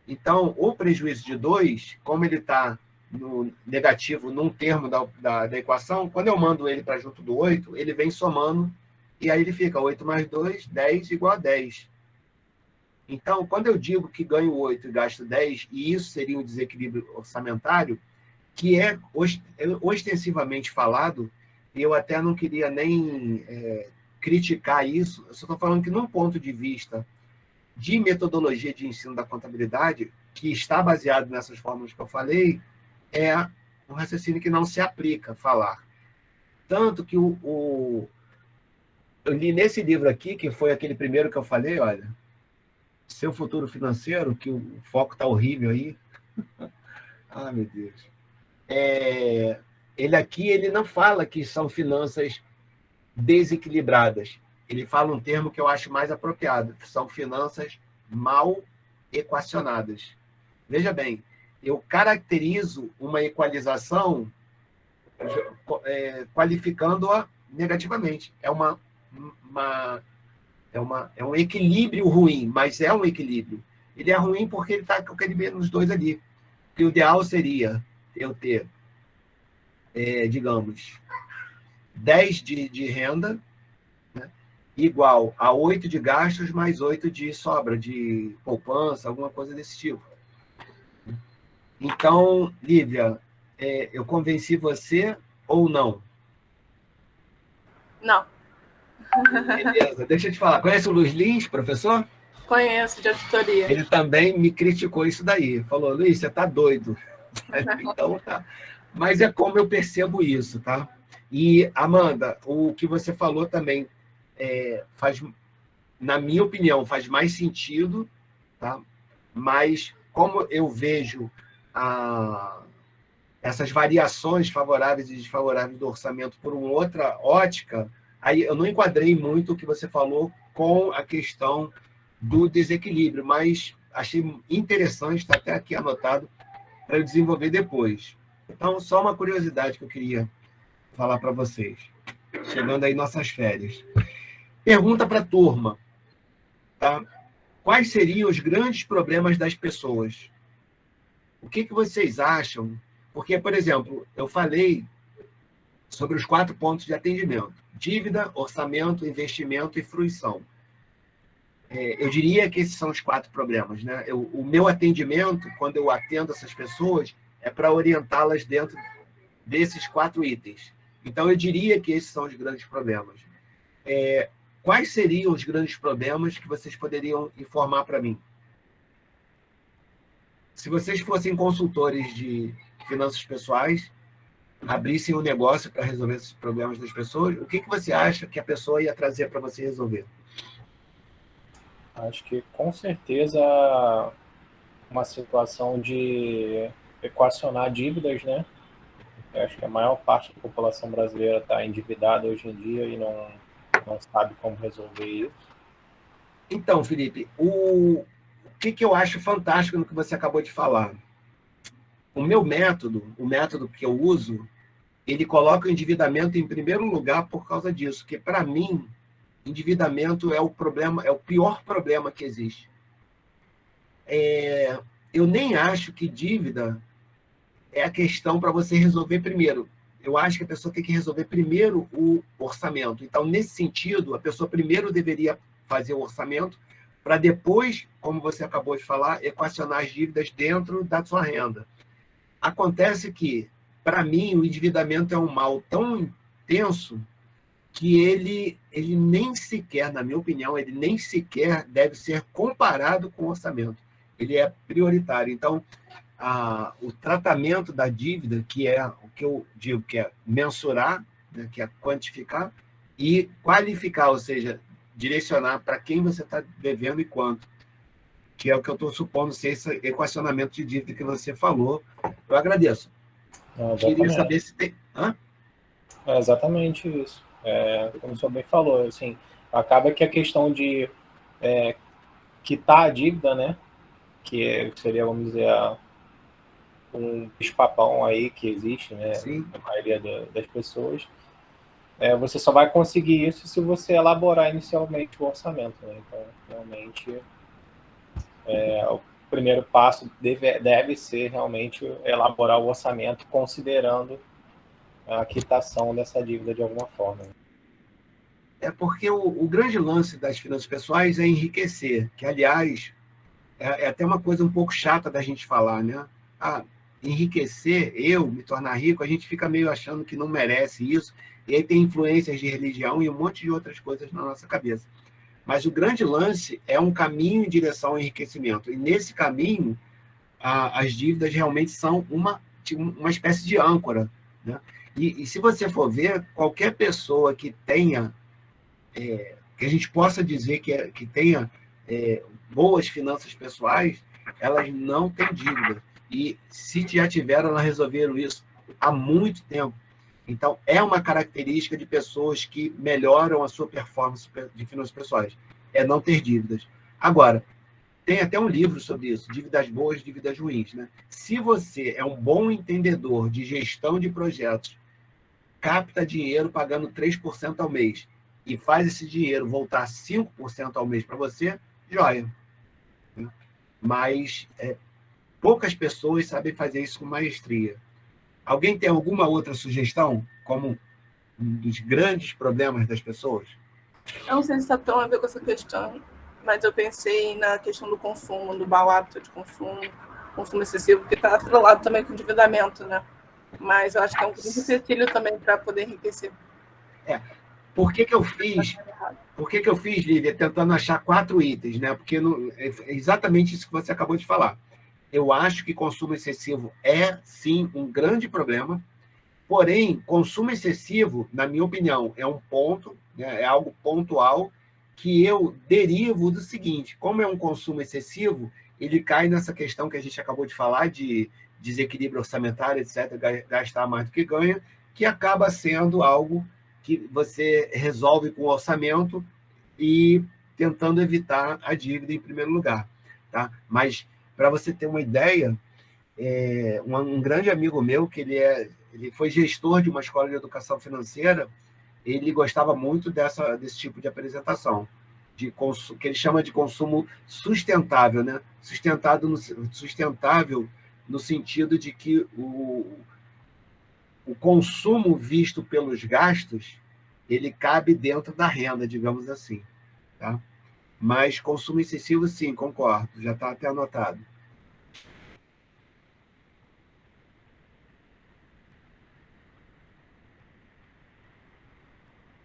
Então, o prejuízo de 2, como ele está no negativo num termo da equação, quando eu mando ele para junto do 8, ele vem somando, e aí ele fica 8 mais 2, 10 igual a 10. Então, quando eu digo que ganho 8 e gasto 10, e isso seria um desequilíbrio orçamentário, que é ostensivamente falado, e eu até não queria nem criticar isso, eu só estou falando que, num ponto de vista de metodologia de ensino da contabilidade, que está baseado nessas fórmulas que eu falei, é um raciocínio que não se aplica a falar. Tanto que eu li nesse livro aqui, que foi aquele primeiro que eu falei, olha, Seu Futuro Financeiro, que o foco está horrível aí. Ah, meu Deus. Ele aqui, ele não fala que são finanças desequilibradas. Ele fala um termo que eu acho mais apropriado. São finanças mal equacionadas. Veja bem, eu caracterizo uma equalização qualificando-a negativamente. É um equilíbrio ruim, mas é um equilíbrio. Ele é ruim porque ele está com aquele menos 2 ali. O ideal seria eu ter, digamos, 10 de renda, né, igual a 8 de gastos mais 8 de sobra, de poupança, alguma coisa desse tipo. Então, Lívia, eu convenci você ou não? Não. Beleza, deixa eu te falar. Conhece o Luiz Lins, professor? Conheço, de auditoria. Ele também me criticou isso daí. Falou, Luiz, você tá doido. Então, tá. Mas é como eu percebo isso, tá? E, Amanda, o que você falou também faz, na minha opinião, faz mais sentido, tá? Mas como eu vejo essas variações favoráveis e desfavoráveis do orçamento por uma outra ótica, aí eu não enquadrei muito o que você falou com a questão do desequilíbrio, mas achei interessante, está até aqui anotado, para eu desenvolver depois. Então, só uma curiosidade que eu queria falar para vocês. Chegando aí nossas férias. Pergunta para a turma, tá? Quais seriam os grandes problemas das pessoas? O que vocês acham? Porque, por exemplo, eu falei sobre os 4 pontos de atendimento: dívida, orçamento, investimento e fruição. Eu diria que esses são os 4 problemas, né? O meu atendimento, quando eu atendo essas pessoas, é para orientá-las dentro desses 4 itens. Então, eu diria que esses são os grandes problemas. Quais seriam os grandes problemas que vocês poderiam informar para mim? Se vocês fossem consultores de finanças pessoais, abrissem um negócio para resolver esses problemas das pessoas, o que você acha que a pessoa ia trazer para você resolver? Acho que, com certeza, uma situação de equacionar dívidas, né? Eu acho que a maior parte da população brasileira está endividada hoje em dia e não sabe como resolver isso. Então, Felipe, o que eu acho fantástico no que você acabou de falar? O meu método, o método que eu uso, ele coloca o endividamento em primeiro lugar por causa disso, que, para mim, endividamento é o pior problema que existe. Eu nem acho que dívida é a questão para você resolver primeiro. Eu acho que a pessoa tem que resolver primeiro o orçamento. Então, nesse sentido, a pessoa primeiro deveria fazer o orçamento para depois, como você acabou de falar, equacionar as dívidas dentro da sua renda. Acontece que, para mim, o endividamento é um mal tão intenso que ele nem sequer, na minha opinião, ele nem sequer deve ser comparado com o orçamento. Ele é prioritário. Então, o tratamento da dívida, que é o que eu digo que é mensurar, né, que é quantificar, e qualificar, ou seja, direcionar para quem você está devendo e quanto, que é o que eu estou supondo ser esse equacionamento de dívida que você falou. Eu agradeço. Queria saber se tem... É exatamente isso. Como o senhor bem falou, assim, acaba que a questão de quitar a dívida, né, que seria, vamos dizer, um bicho-papão aí que existe, né, Sim. na maioria das pessoas, você só vai conseguir isso se você elaborar inicialmente o orçamento, né? Então, realmente, o primeiro passo deve ser realmente elaborar o orçamento considerando a quitação dessa dívida de alguma forma. É porque o grande lance das finanças pessoais é enriquecer, que, aliás, é até uma coisa um pouco chata da gente falar, né? Enriquecer, eu me tornar rico, a gente fica meio achando que não merece isso, e aí tem influências de religião e um monte de outras coisas na nossa cabeça. Mas o grande lance é um caminho em direção ao enriquecimento, e nesse caminho, as dívidas realmente são uma espécie de âncora, né? E se você for ver, qualquer pessoa que tenha, que a gente possa dizer que tenha boas finanças pessoais, elas não têm dívida. E se já tiveram, elas resolveram isso há muito tempo. Então, é uma característica de pessoas que melhoram a sua performance de finanças pessoais, é não ter dívidas. Agora, tem até um livro sobre isso, dívidas boas, dívidas ruins, né? Se você é um bom entendedor de gestão de projetos, capta dinheiro pagando 3% ao mês e faz esse dinheiro voltar 5% ao mês para você, joia. Mas poucas pessoas sabem fazer isso com maestria. Alguém tem alguma outra sugestão como um dos grandes problemas das pessoas? Eu não sei se está tão a ver com essa questão, mas eu pensei na questão do consumo, do mau hábito de consumo excessivo, que está atrelado também com o endividamento, né? Mas eu acho que é um grande empecilho também para poder enriquecer. Por que eu fiz, Lívia, tentando achar 4 itens, né? Porque é exatamente isso que você acabou de falar. Eu acho que consumo excessivo é, sim, um grande problema, porém, consumo excessivo, na minha opinião, é um ponto, né? É algo pontual, que eu derivo do seguinte: como é um consumo excessivo, ele cai nessa questão que a gente acabou de falar, de desequilíbrio orçamentário, etc., gastar mais do que ganha, que acaba sendo algo que você resolve com o orçamento e tentando evitar a dívida em primeiro lugar. Tá? Mas, para você ter uma ideia, um grande amigo meu, que ele foi gestor de uma escola de educação financeira, ele gostava muito desse tipo de apresentação, que ele chama de consumo sustentável, né? Sustentável no sentido de que o consumo visto pelos gastos, ele cabe dentro da renda, digamos assim. Tá? Mas consumo excessivo, sim, concordo, já está até anotado.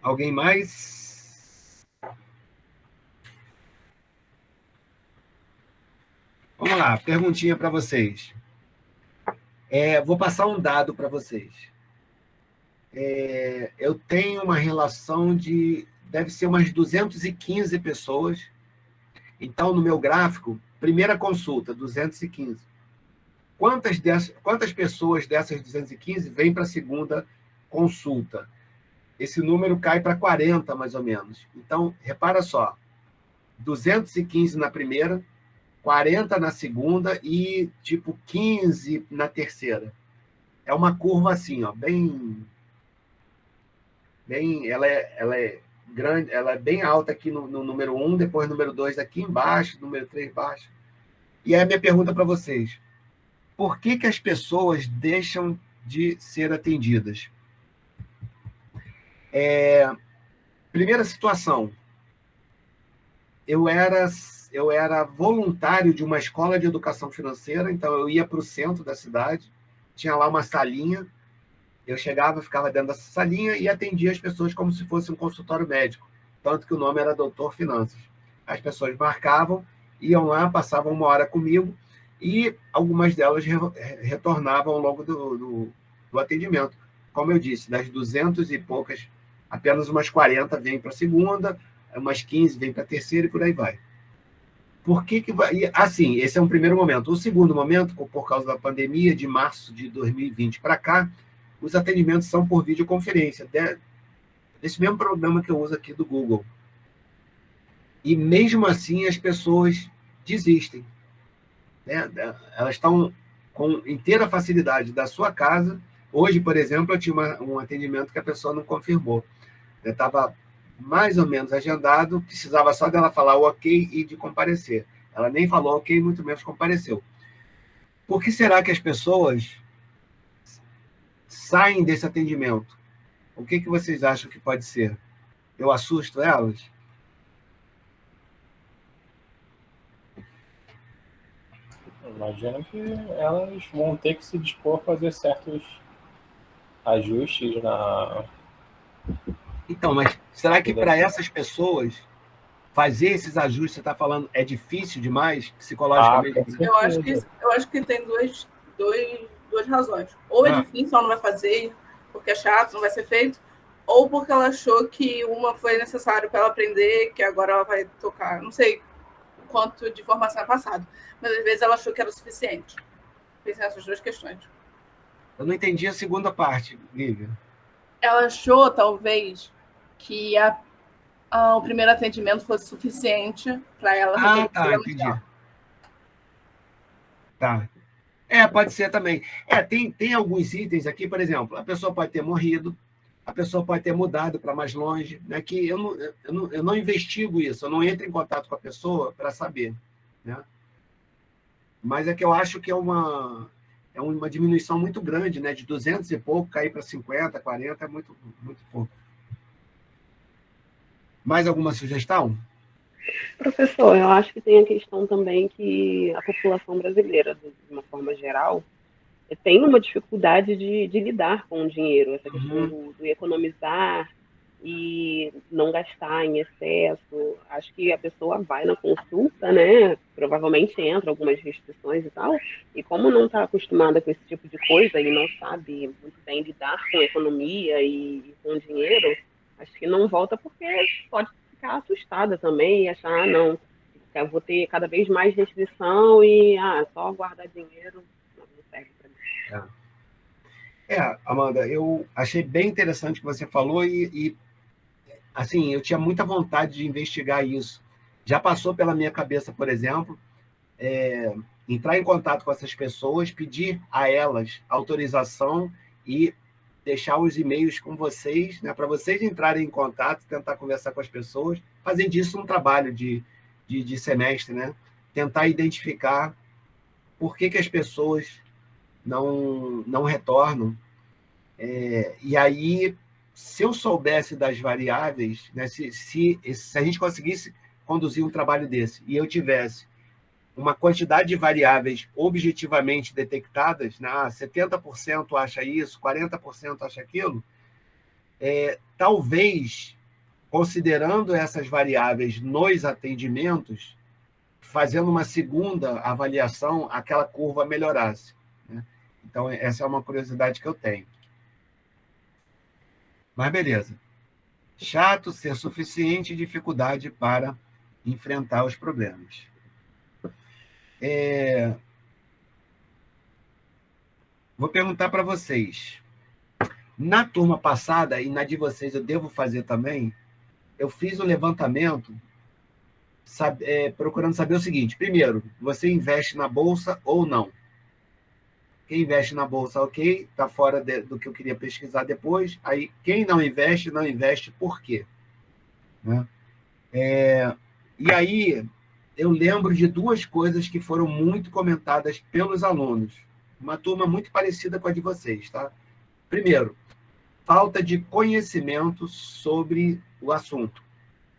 Alguém mais? Vamos lá, perguntinha para vocês. Vou passar um dado para vocês. Eu tenho uma relação deve ser umas 215 pessoas. Então, no meu gráfico, primeira consulta, 215. Quantas pessoas dessas 215 vêm para a segunda consulta? Esse número cai para 40, mais ou menos. Então, repara só, 215 na primeira, 40 na segunda e, 15 na terceira. É uma curva assim, ó, bem, ela é grande, ela é bem alta aqui no número 1, depois número 2 aqui embaixo, número 3 embaixo. E aí a minha pergunta para vocês: por que as pessoas deixam de ser atendidas? Primeira situação, eu era voluntário de uma escola de educação financeira, então eu ia para o centro da cidade, tinha lá uma salinha, eu chegava, ficava dentro dessa salinha e atendia as pessoas como se fosse um consultório médico, tanto que o nome era Doutor Finanças. As pessoas marcavam, iam lá, passavam 1 hora comigo, e algumas delas retornavam ao longo do atendimento. Como eu disse, das 200 e poucas, apenas umas 40 vêm para a segunda, umas 15 vêm para a terceira e por aí vai. Por que vai? Assim, esse é um primeiro momento. O segundo momento, por causa da pandemia, de março de 2020 para cá, os atendimentos são por videoconferência, desse mesmo programa que eu uso aqui do Google. E mesmo assim as pessoas desistem. Né? Elas estão com inteira facilidade da sua casa. Hoje, por exemplo, eu tinha um atendimento que a pessoa não confirmou. Estava mais ou menos agendado, precisava só dela falar o ok e de comparecer. Ela nem falou ok, muito menos compareceu. Por que será que as pessoas saem desse atendimento? O que vocês acham que pode ser? Eu assusto elas? Imagino que elas vão ter que se dispor a fazer certos ajustes na... Então, mas será que para essas pessoas fazer esses ajustes, você está falando, é difícil demais psicologicamente? Eu acho que tem duas razões. Ou é difícil, ela não vai fazer, porque é chato, não vai ser feito, ou porque ela achou que uma foi necessário para ela aprender, que agora ela vai tocar. Não sei quanto de informação é passado, mas às vezes ela achou que era o suficiente. Pensei nessas duas questões. Eu não entendi a segunda parte, Lívia. Ela achou, talvez, que o primeiro atendimento fosse suficiente para ela. Tá, entendi. Tá. Pode ser também. Tem alguns itens aqui, por exemplo, a pessoa pode ter morrido, a pessoa pode ter mudado para mais longe, né, que eu não investigo isso, eu não entro em contato com a pessoa para saber. Né? Mas é que eu acho que é uma diminuição muito grande, né, de 200 e pouco, cair para 50, 40, é muito, muito pouco. Mais alguma sugestão? Professor, eu acho que tem a questão também que a população brasileira, de uma forma geral, tem uma dificuldade de lidar com o dinheiro, essa questão do economizar e não gastar em excesso. Acho que a pessoa vai na consulta, né? Provavelmente entra algumas restrições e tal, e como não está acostumada com esse tipo de coisa e não sabe muito bem lidar com a economia e com o dinheiro, acho que não volta porque pode ficar assustada também e achar, não, eu vou ter cada vez mais restrição e só guardar dinheiro não serve para mim. Amanda, eu achei bem interessante o que você falou e assim, eu tinha muita vontade de investigar isso. Já passou pela minha cabeça, por exemplo, entrar em contato com essas pessoas, pedir a elas autorização e deixar os e-mails com vocês, né, para vocês entrarem em contato, tentar conversar com as pessoas, fazer disso um trabalho de semestre, né? Tentar identificar por que as pessoas não retornam. E aí, se eu soubesse das variáveis, né, se a gente conseguisse conduzir um trabalho desse e eu tivesse uma quantidade de variáveis objetivamente detectadas, né, 70% acha isso, 40% acha aquilo, talvez, considerando essas variáveis nos atendimentos, fazendo uma segunda avaliação, aquela curva melhorasse. Né? Então, essa é uma curiosidade que eu tenho. Mas beleza. Chato, ser suficiente, dificuldade para enfrentar os problemas. Vou perguntar para vocês. Na turma passada, e na de vocês eu devo fazer também, eu fiz um levantamento procurando saber o seguinte. Primeiro, você investe na Bolsa ou não? Quem investe na Bolsa, ok, está fora do que eu queria pesquisar depois. Aí, quem não investe por quê? Né? E aí, eu lembro de duas coisas que foram muito comentadas pelos alunos. Uma turma muito parecida com a de vocês. Tá? Primeiro, falta de conhecimento sobre o assunto.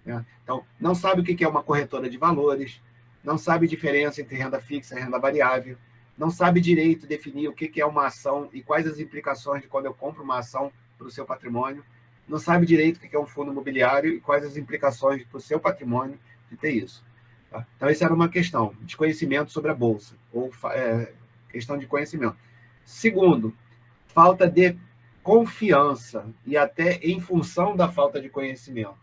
Né? Então, não sabe o que é uma corretora de valores, não sabe a diferença entre renda fixa e renda variável, não sabe direito definir o que é uma ação e quais as implicações de quando eu compro uma ação para o seu patrimônio, não sabe direito o que é um fundo imobiliário e quais as implicações para o seu patrimônio de ter isso. Tá? Então, essa era uma questão, desconhecimento sobre a Bolsa, ou questão de conhecimento. Segundo, falta de confiança, e até em função da falta de conhecimento.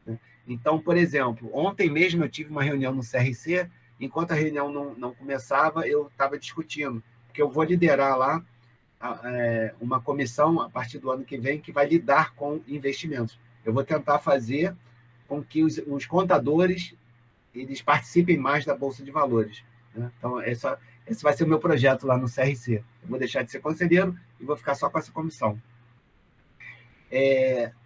Né? Então, por exemplo, ontem mesmo eu tive uma reunião no CRC, enquanto a reunião não começava, eu estava discutindo, porque eu vou liderar lá uma comissão, a partir do ano que vem, que vai lidar com investimentos. Eu vou tentar fazer com que os contadores eles participem mais da Bolsa de Valores. Né? Então, esse vai ser o meu projeto lá no CRC. Eu vou deixar de ser conselheiro e vou ficar só com essa comissão.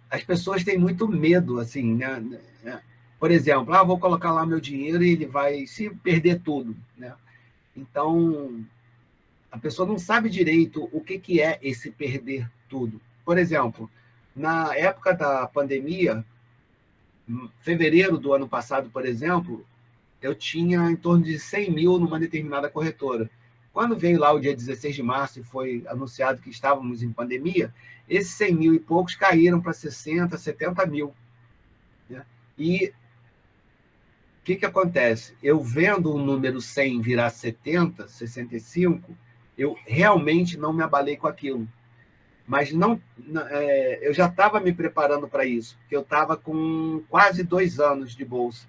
As pessoas têm muito medo, assim, né? Por exemplo, vou colocar lá meu dinheiro e ele vai se perder tudo. Né? Então, a pessoa não sabe direito o que é esse perder tudo. Por exemplo, na época da pandemia, em fevereiro do ano passado, por exemplo, eu tinha em torno de 100 mil numa determinada corretora. Quando veio lá o dia 16 de março e foi anunciado que estávamos em pandemia, esses 100 mil e poucos caíram para 60, 70 mil. Né? E o que acontece? Eu vendo o número 100 virar 70, 65, eu realmente não me abalei com aquilo. Mas eu já estava me preparando para isso, porque eu estava com quase 2 anos de bolsa.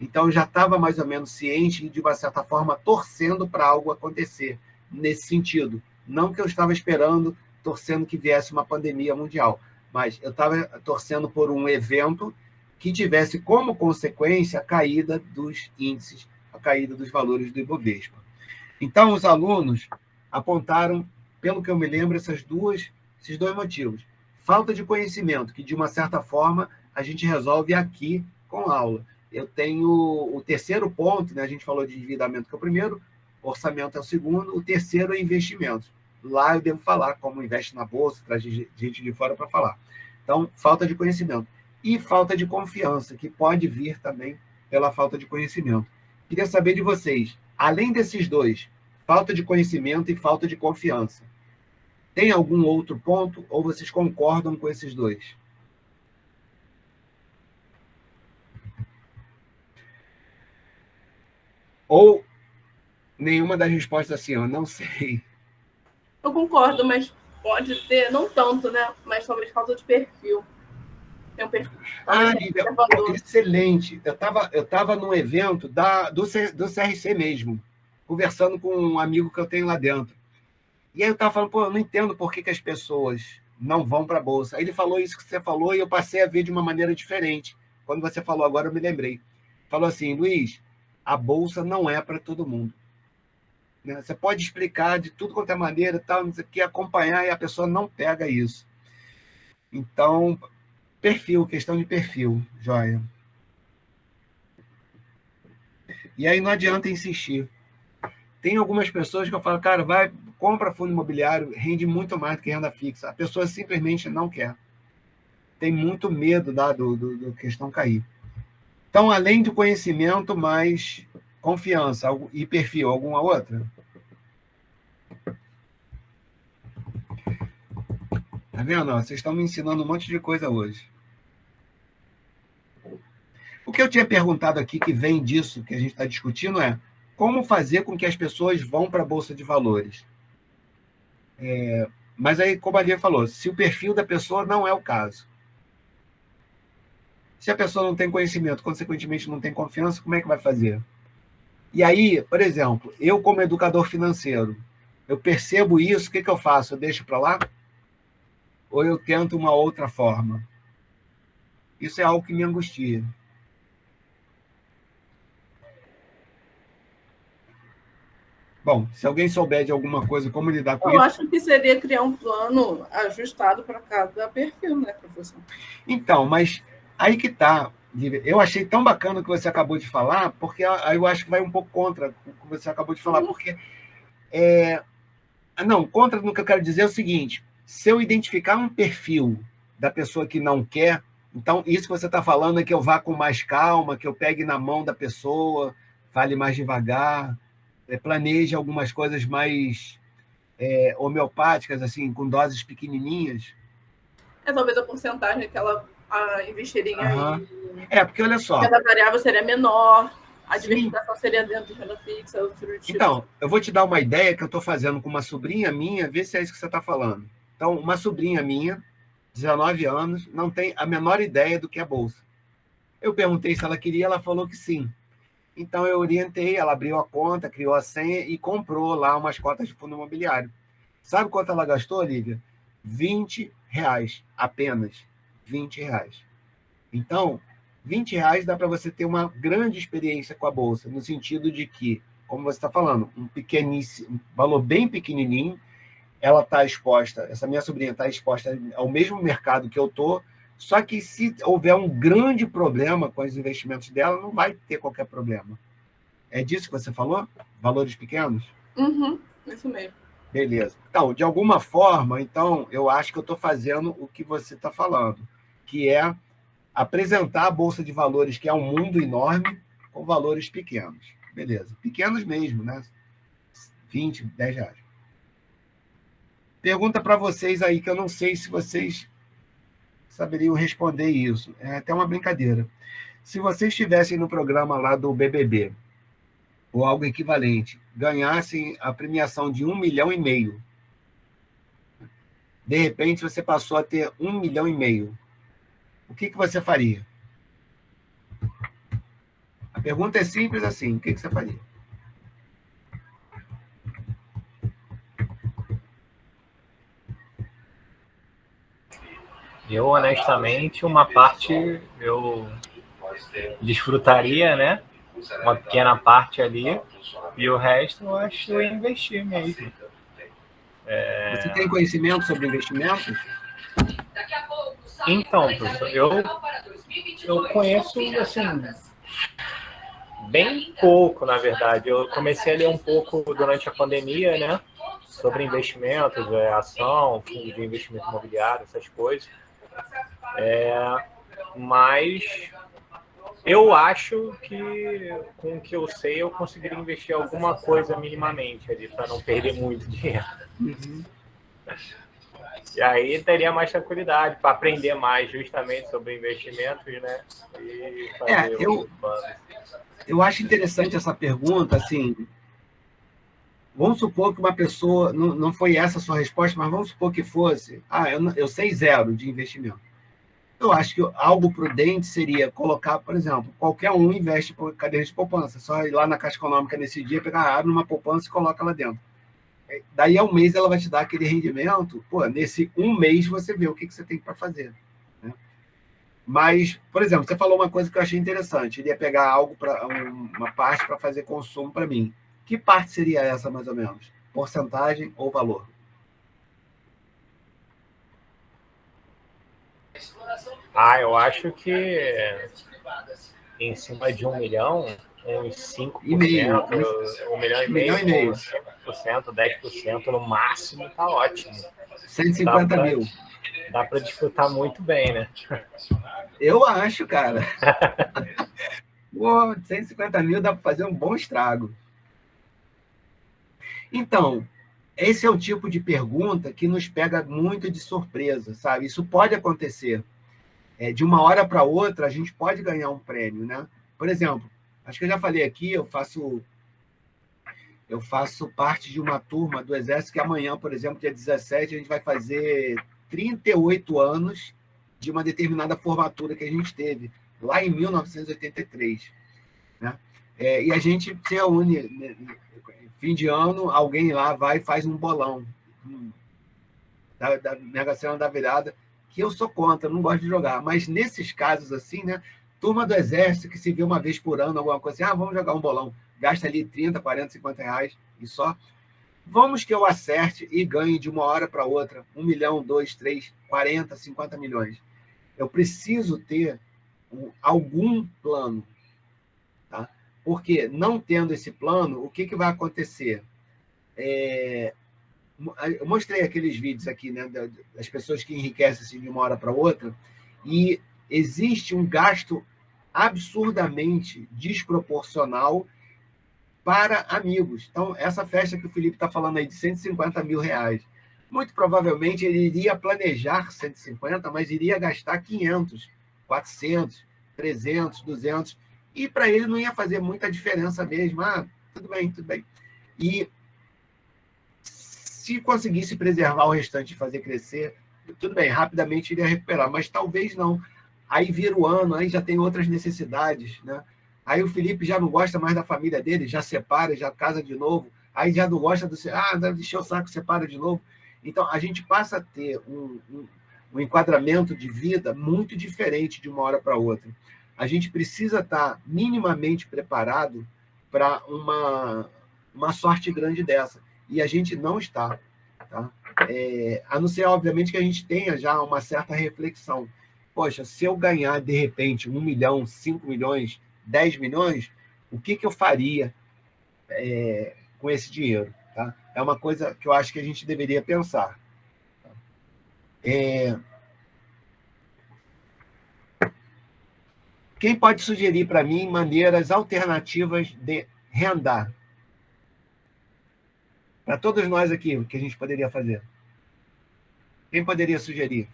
Então, eu já estava mais ou menos ciente e, de uma certa forma, torcendo para algo acontecer nesse sentido. Não que eu estava esperando, torcendo que viesse uma pandemia mundial, mas eu estava torcendo por um evento que tivesse como consequência a caída dos índices, a caída dos valores do Ibovespa. Então, os alunos apontaram, pelo que eu me lembro, esses dois motivos. Falta de conhecimento, que, de uma certa forma, a gente resolve aqui com a aula. Eu tenho o terceiro ponto, né? A gente falou de endividamento, que é o primeiro, orçamento é o segundo, o terceiro é investimentos. Lá eu devo falar como investe na Bolsa, traz gente de fora para falar. Então, falta de conhecimento. E falta de confiança, que pode vir também pela falta de conhecimento. Queria saber de vocês, além desses dois, falta de conhecimento e falta de confiança, tem algum outro ponto ou vocês concordam com esses dois? Ou nenhuma das respostas assim, eu não sei. Eu concordo, mas pode ter, não tanto, né? Mas talvez falta de perfil. Tem um perfil. Lívia, excelente. Eu estava num evento do CRC mesmo, conversando com um amigo que eu tenho lá dentro. E aí eu estava falando, eu não entendo por que as pessoas não vão para a Bolsa. Aí ele falou isso que você falou e eu passei a ver de uma maneira diferente. Quando você falou agora, eu me lembrei. Falou assim, Luiz, a Bolsa não é para todo mundo. Né? Você pode explicar de tudo quanto é maneira, tal, não sei o que, acompanhar, e a pessoa não pega isso. Então, perfil, questão de perfil, joia. E aí não adianta insistir. Tem algumas pessoas que eu falo, cara, compra fundo imobiliário, rende muito mais do que renda fixa. A pessoa simplesmente não quer. Tem muito medo do questão cair. Então, além do conhecimento, mais confiança e perfil, alguma outra? Tá vendo? Vocês estão me ensinando um monte de coisa hoje. O que eu tinha perguntado aqui, que vem disso que a gente está discutindo, é como fazer com que as pessoas vão para a Bolsa de Valores. Mas aí, como a Lia falou, se o perfil da pessoa não é o caso. Se a pessoa não tem conhecimento, consequentemente não tem confiança, como é que vai fazer? E aí, por exemplo, eu como educador financeiro, eu percebo isso, o que eu faço? Eu deixo para lá? Ou eu tento uma outra forma? Isso é algo que me angustia. Bom, se alguém souber de alguma coisa, como lidar com isso... Eu acho que seria criar um plano ajustado para cada perfil, né, professor? Então, mas aí que está. Eu achei tão bacana o que você acabou de falar, porque aí eu acho que vai um pouco contra o que você acabou de falar, porque... Não, contra no que eu quero dizer é o seguinte, se eu identificar um perfil da pessoa que não quer, então isso que você está falando é que eu vá com mais calma, que eu pegue na mão da pessoa, fale mais devagar, planeje algumas coisas mais homeopáticas, assim, com doses pequenininhas. Talvez a porcentagem que ela investiria porque olha só... Cada variável seria menor. A diversificação seria dentro de renda fixa, ou outro tipo. Então, eu vou te dar uma ideia que eu estou fazendo com uma sobrinha minha, vê se é isso que você está falando. Então, uma sobrinha minha, 19 anos, não tem a menor ideia do que é bolsa. Eu perguntei se ela queria, ela falou que sim. Então, eu orientei, ela abriu a conta, criou a senha e comprou lá umas cotas de fundo imobiliário. Sabe quanto ela gastou, Lívia? R$20, apenas R$20. Então, R$20 dá para você ter uma grande experiência com a Bolsa, no sentido de que, como você está falando, um valor bem pequenininho, ela está exposta, essa minha sobrinha está exposta ao mesmo mercado que eu estou, só que se houver um grande problema com os investimentos dela, não vai ter qualquer problema. É disso que você falou? Valores pequenos? Isso mesmo. Beleza. Então, de alguma forma, então, eu acho que eu estou fazendo o que você está falando, que é apresentar a Bolsa de Valores, que é um mundo enorme, com valores pequenos. Beleza. Pequenos mesmo, né? 20, 10 reais. Pergunta para vocês aí, que eu não sei se vocês saberiam responder isso. É até uma brincadeira. Se vocês estivessem no programa lá do BBB, ou algo equivalente, ganhassem a premiação de 1,5 milhão, de repente você passou a ter 1,5 milhão. O que você faria? A pergunta é simples assim, o que você faria? Eu, honestamente, uma parte eu desfrutaria, né? Uma pequena parte ali, e o resto eu acho que eu ia investir mesmo. Você tem conhecimento sobre investimentos? Então, professor, eu conheço, assim, bem pouco, na verdade. Eu comecei a ler um pouco durante a pandemia, né? Sobre investimentos, ação, fundo de investimento imobiliário, essas coisas. Mas eu acho que, com o que eu sei, eu conseguiria investir alguma coisa minimamente ali, para não perder muito dinheiro. E aí teria mais tranquilidade para aprender mais justamente sobre investimentos, né? E fazer eu acho interessante essa pergunta, assim. Vamos supor que uma pessoa, não foi essa a sua resposta, mas vamos supor que fosse, eu sei zero de investimento. Eu acho que algo prudente seria colocar, por exemplo, qualquer um investe por cadeira de poupança, só ir lá na Caixa Econômica nesse dia, abre uma poupança e coloca lá dentro. Daí a um mês ela vai te dar aquele rendimento, nesse um mês você vê o que você tem para fazer. Né? Mas, por exemplo, você falou uma coisa que eu achei interessante, ele ia pegar algo, uma parte para fazer consumo para mim. Que parte seria essa, mais ou menos? Porcentagem ou valor? Eu acho que em cima de 1 milhão, uns 5%, 1,5 milhão, 5%, 10% no máximo, tá ótimo. 150 mil. Dá para desfrutar muito bem, né? Eu acho, cara. 150 mil dá para fazer um bom estrago. Então, esse é o tipo de pergunta que nos pega muito de surpresa, sabe? Isso pode acontecer. De uma hora para outra, a gente pode ganhar um prêmio, né? Por exemplo, acho que eu já falei aqui, eu faço parte de uma turma do Exército que amanhã, por exemplo, dia 17, a gente vai fazer 38 anos de uma determinada formatura que a gente teve, lá em 1983. Né? E a gente se reúne, fim de ano, alguém lá vai e faz um bolão da Mega Sena da Virada, que eu sou contra, não gosto de jogar. Mas nesses casos assim, né? Turma do Exército, que se vê uma vez por ano, alguma coisa assim, vamos jogar um bolão. Gasta ali 30, 40, 50 reais e só. Vamos que eu acerte e ganhe de uma hora para outra 1 milhão, 2, 3, 40, 50 milhões. Eu preciso ter algum plano. Tá? Porque não tendo esse plano, o que vai acontecer? Eu mostrei aqueles vídeos aqui, né, das pessoas que enriquecem assim, de uma hora para outra, e existe um gasto absurdamente desproporcional para amigos. Então, essa festa que o Felipe está falando aí de 150 mil reais, muito provavelmente ele iria planejar 150, mas iria gastar 500, 400, 300, 200, E para ele não ia fazer muita diferença mesmo. Ah, tudo bem, tudo bem. E se conseguisse preservar o restante e fazer crescer, tudo bem, rapidamente iria recuperar, mas talvez não. Aí vira o ano, aí já tem outras necessidades, né? Aí o Felipe já não gosta mais da família dele, já separa, já casa de novo, aí já não gosta do... Ah, deixou o saco, separa de novo. Então, a gente passa a ter um enquadramento de vida muito diferente de uma hora para outra. A gente precisa estar minimamente preparado para uma sorte grande dessa. E a gente não está. Tá? A não ser, obviamente, que a gente tenha já uma certa reflexão. Poxa, se eu ganhar, de repente, 1 milhão, 5 milhões, 10 milhões, o que eu faria com esse dinheiro? Tá? É uma coisa que eu acho que a gente deveria pensar. Quem pode sugerir para mim maneiras alternativas de renda? Para todos nós aqui, o que a gente poderia fazer? Quem poderia sugerir?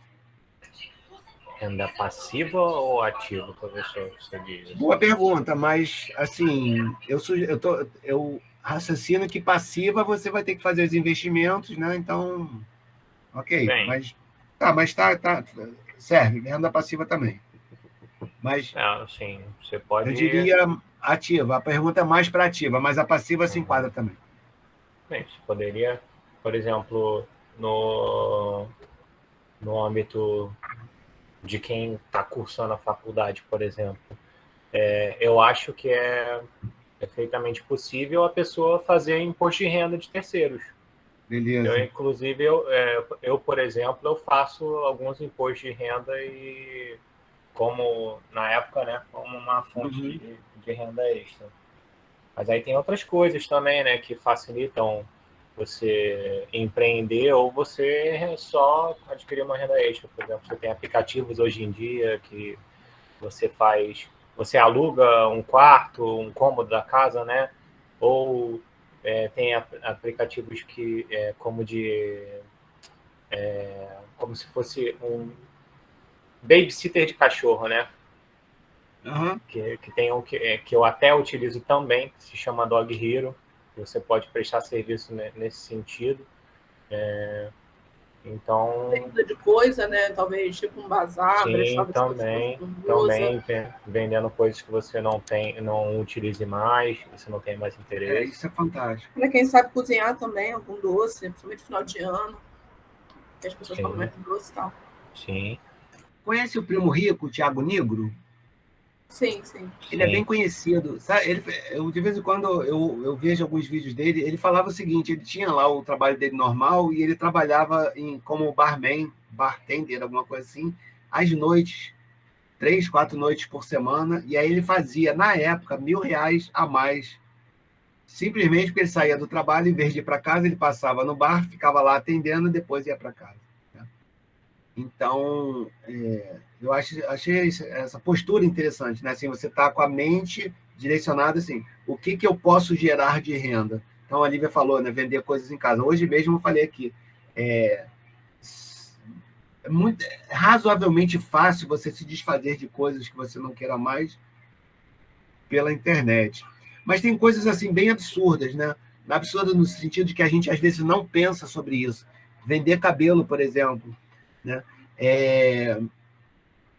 Renda passiva ou ativa, professor? Você diz? Boa pergunta, mas assim, eu raciocino que passiva você vai ter que fazer os investimentos, né? Então, ok. Bem. Mas tá, serve, renda passiva também. Mas sim, você pode... eu diria ativa. A pergunta é mais para ativa, mas a passiva se enquadra também. Bem, você poderia, por exemplo, no âmbito de quem está cursando a faculdade, por exemplo, eu acho que é perfeitamente possível a pessoa fazer imposto de renda de terceiros. Beleza. Inclusive, eu, por exemplo, eu faço alguns impostos de renda e como, na época, né, como uma fonte de renda extra. Mas aí tem outras coisas também, né, que facilitam você empreender ou você só adquirir uma renda extra. Por exemplo, você tem aplicativos hoje em dia que você aluga um quarto, um cômodo da casa, né? Ou tem aplicativos que como se fosse um babysitter de cachorro, né? Que tem que eu até utilizo também, que se chama Dog Hero. Você pode prestar serviço nesse sentido. Então... Venda de coisa, né? Talvez tipo um bazar. Sim, também vendendo coisas que você não utilize mais, você não tem mais interesse. Isso é fantástico. Para quem sabe cozinhar também, algum doce, principalmente no final de ano, que as pessoas comem mais doce e tal. Sim. Conhece o Primo Rico, o Thiago Negro? Sim, sim. Ele é bem conhecido. Sabe? De vez em quando eu vejo alguns vídeos dele, ele falava o seguinte, ele tinha lá o trabalho dele normal e ele trabalhava como bartender, alguma coisa assim, às noites, 3, 4 noites por semana, e aí ele fazia, na época, R$1.000 a mais, simplesmente porque ele saía do trabalho, em vez de ir para casa, ele passava no bar, ficava lá atendendo e depois ia para casa. Então, eu achei essa postura interessante, né? Assim, você está com a mente direcionada assim, o que eu posso gerar de renda? Então, a Lívia falou, né? Vender coisas em casa. Hoje mesmo eu falei aqui, é razoavelmente fácil você se desfazer de coisas que você não queira mais pela internet. Mas tem coisas assim bem absurdas, né? Absurdas no sentido de que a gente às vezes não pensa sobre isso. Vender cabelo, por exemplo, né?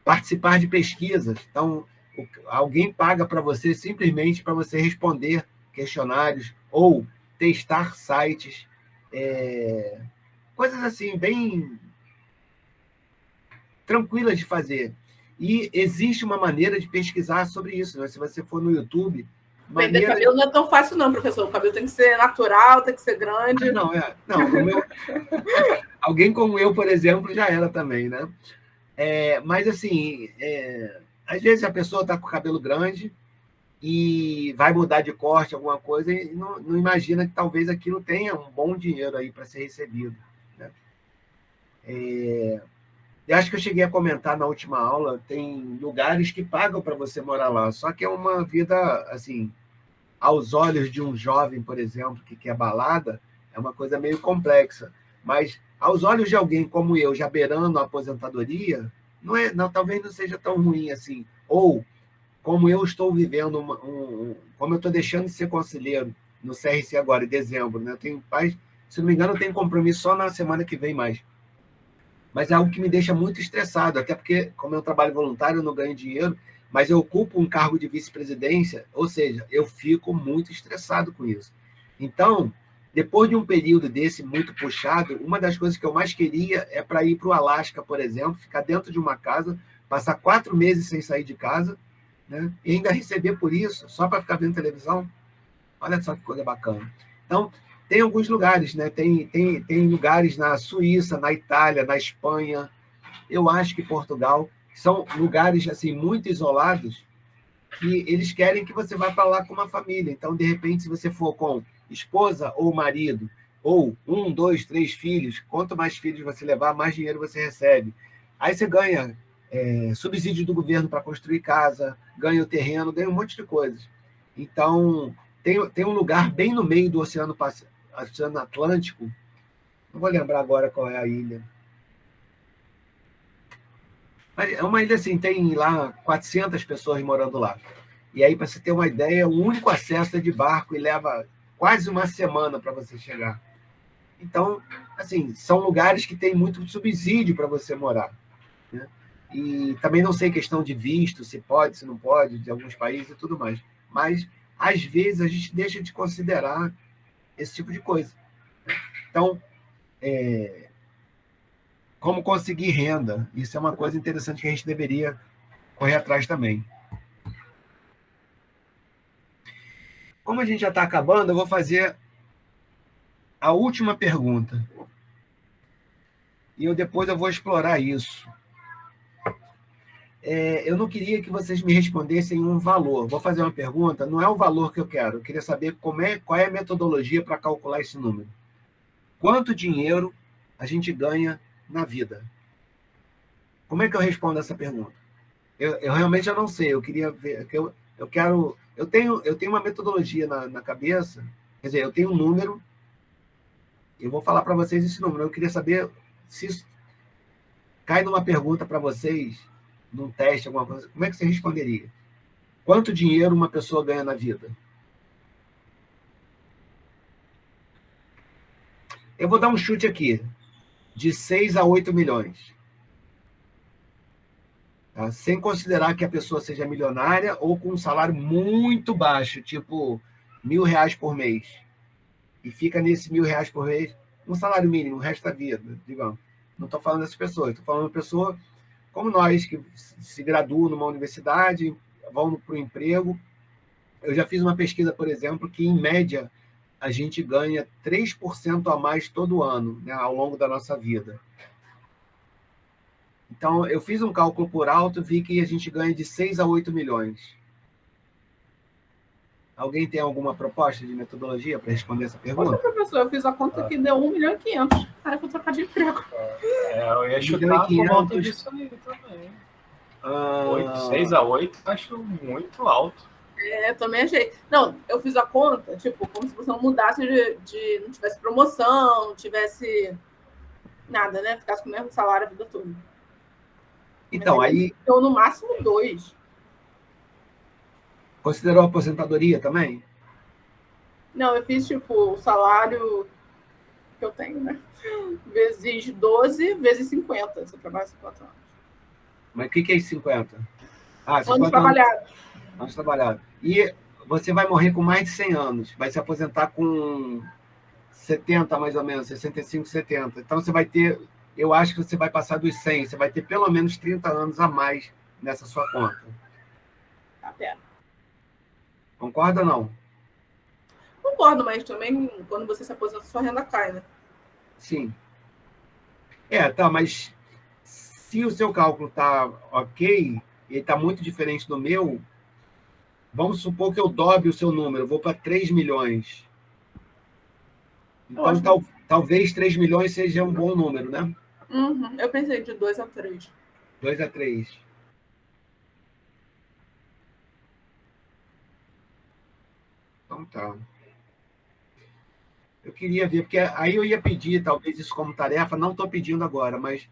Participar de pesquisas. Então, alguém paga para você simplesmente para você responder questionários ou testar sites, coisas assim bem tranquilas de fazer. E existe uma maneira de pesquisar sobre isso, né? Se você for no YouTube... Vender cabelo não é tão fácil não, professor. O cabelo tem que ser natural, tem que ser grande. Não, o meu... Alguém como eu, por exemplo, já era também, né? Mas, assim, às vezes a pessoa está com o cabelo grande e vai mudar de corte, alguma coisa, e não imagina que talvez aquilo tenha um bom dinheiro aí para ser recebido, né? Eu acho que eu cheguei a comentar na última aula, tem lugares que pagam para você morar lá, só que é uma vida, assim, aos olhos de um jovem, por exemplo, que quer balada, é uma coisa meio complexa. Mas, aos olhos de alguém como eu, já beirando a aposentadoria, talvez não seja tão ruim assim. Ou como eu estou vivendo, como eu estou deixando de ser conselheiro no CRC agora, em dezembro, né? Eu tenho paz, se não me engano, eu tenho compromisso só na semana que vem mais. Mas é algo que me deixa muito estressado, até porque, como é um trabalho voluntário, eu não ganho dinheiro, mas eu ocupo um cargo de vice-presidência, ou seja, eu fico muito estressado com isso. Então, depois de um período desse muito puxado, uma das coisas que eu mais queria é para ir para o Alasca, por exemplo, ficar dentro de uma casa, passar 4 meses sem sair de casa, né? E ainda receber por isso, só para ficar vendo televisão. Olha só que coisa bacana. Então, tem alguns lugares, né? Tem lugares na Suíça, na Itália, na Espanha. Eu acho que Portugal são lugares assim muito isolados que eles querem que você vá para lá com uma família. Então, de repente, se você for com esposa ou marido, ou 1, 2, 3 filhos, quanto mais filhos você levar, mais dinheiro você recebe. Aí você ganha subsídio do governo para construir casa, ganha o terreno, ganha um monte de coisas. Então, tem um lugar bem no meio do Oceano Atlântico, não vou lembrar agora qual é a ilha. Mas é uma ilha assim, tem lá 400 pessoas morando lá. E aí, para você ter uma ideia, o único acesso é de barco e leva quase uma semana para você chegar. Então, assim, são lugares que tem muito subsídio para você morar, né? E também não sei questão de visto, se pode, se não pode, de alguns países e tudo mais. Mas, às vezes, a gente deixa de considerar esse tipo de coisa. Então, como conseguir renda? Isso é uma coisa interessante que a gente deveria correr atrás também. Como a gente já está acabando, eu vou fazer a última pergunta. E depois eu vou explorar isso. Eu não queria que vocês me respondessem um valor. Vou fazer uma pergunta, não é o valor que eu quero. Eu queria saber qual é a metodologia para calcular esse número. Quanto dinheiro a gente ganha na vida? Como é que eu respondo essa pergunta? Eu realmente não sei. Eu queria ver. Eu tenho uma metodologia na cabeça. Quer dizer, eu tenho um número. Eu vou falar para vocês esse número. Eu queria saber se isso cai numa pergunta para vocês, num teste, alguma coisa. Como é que você responderia? Quanto dinheiro uma pessoa ganha na vida? Eu vou dar um chute aqui. De 6 a 8 milhões. Tá? Sem considerar que a pessoa seja milionária ou com um salário muito baixo, tipo R$1.000 por mês. E fica nesse R$1.000 por mês, um salário mínimo, o resto da vida, digamos. Não estou falando dessas pessoas, estou falando de uma pessoa como nós, que se graduam numa universidade, vão para o emprego. Eu já fiz uma pesquisa, por exemplo, que, em média, a gente ganha 3% a mais todo ano, né, ao longo da nossa vida. Então, eu fiz um cálculo por alto, vi que a gente ganha de 6 a 8 milhões. Alguém tem alguma proposta de metodologia para responder essa pergunta? Poxa, professor, eu fiz a conta que deu 1.500.000. Cara, eu vou trocar de emprego. Eu ia chutar por volta disso aí também. 6 a 8, acho muito alto. Eu também achei. Não, eu fiz a conta, tipo, como se você não mudasse não tivesse promoção, não tivesse nada, né? Ficasse com o mesmo salário a vida toda. Então, aí... Eu, no máximo, 2. Considerou a aposentadoria também? Não, eu fiz, tipo, o salário que eu tenho, né? Vezes 12, vezes 50. Você trabalha 50 anos. Mas o que é isso, 50? Ah, 50 anos trabalhados. Anos trabalhados. E você vai morrer com mais de 100 anos. Vai se aposentar com 70, mais ou menos, 65, 70. Então, você vai ter... Eu acho que você vai passar dos 100. Você vai ter pelo menos 30 anos a mais nessa sua conta. Até. Concorda ou não? Concordo, mas também, quando você se aposenta, sua renda cai, né? Sim. Tá, mas se o seu cálculo está ok, ele está muito diferente do meu, vamos supor que eu dobre o seu número, eu vou para 3 milhões. Então, talvez 3 milhões seja um bom número, né? Uhum. Eu pensei de 2 a 3. 2 a 3. Então tá. Eu queria ver, porque aí eu ia pedir, talvez isso como tarefa, não estou pedindo agora, mas...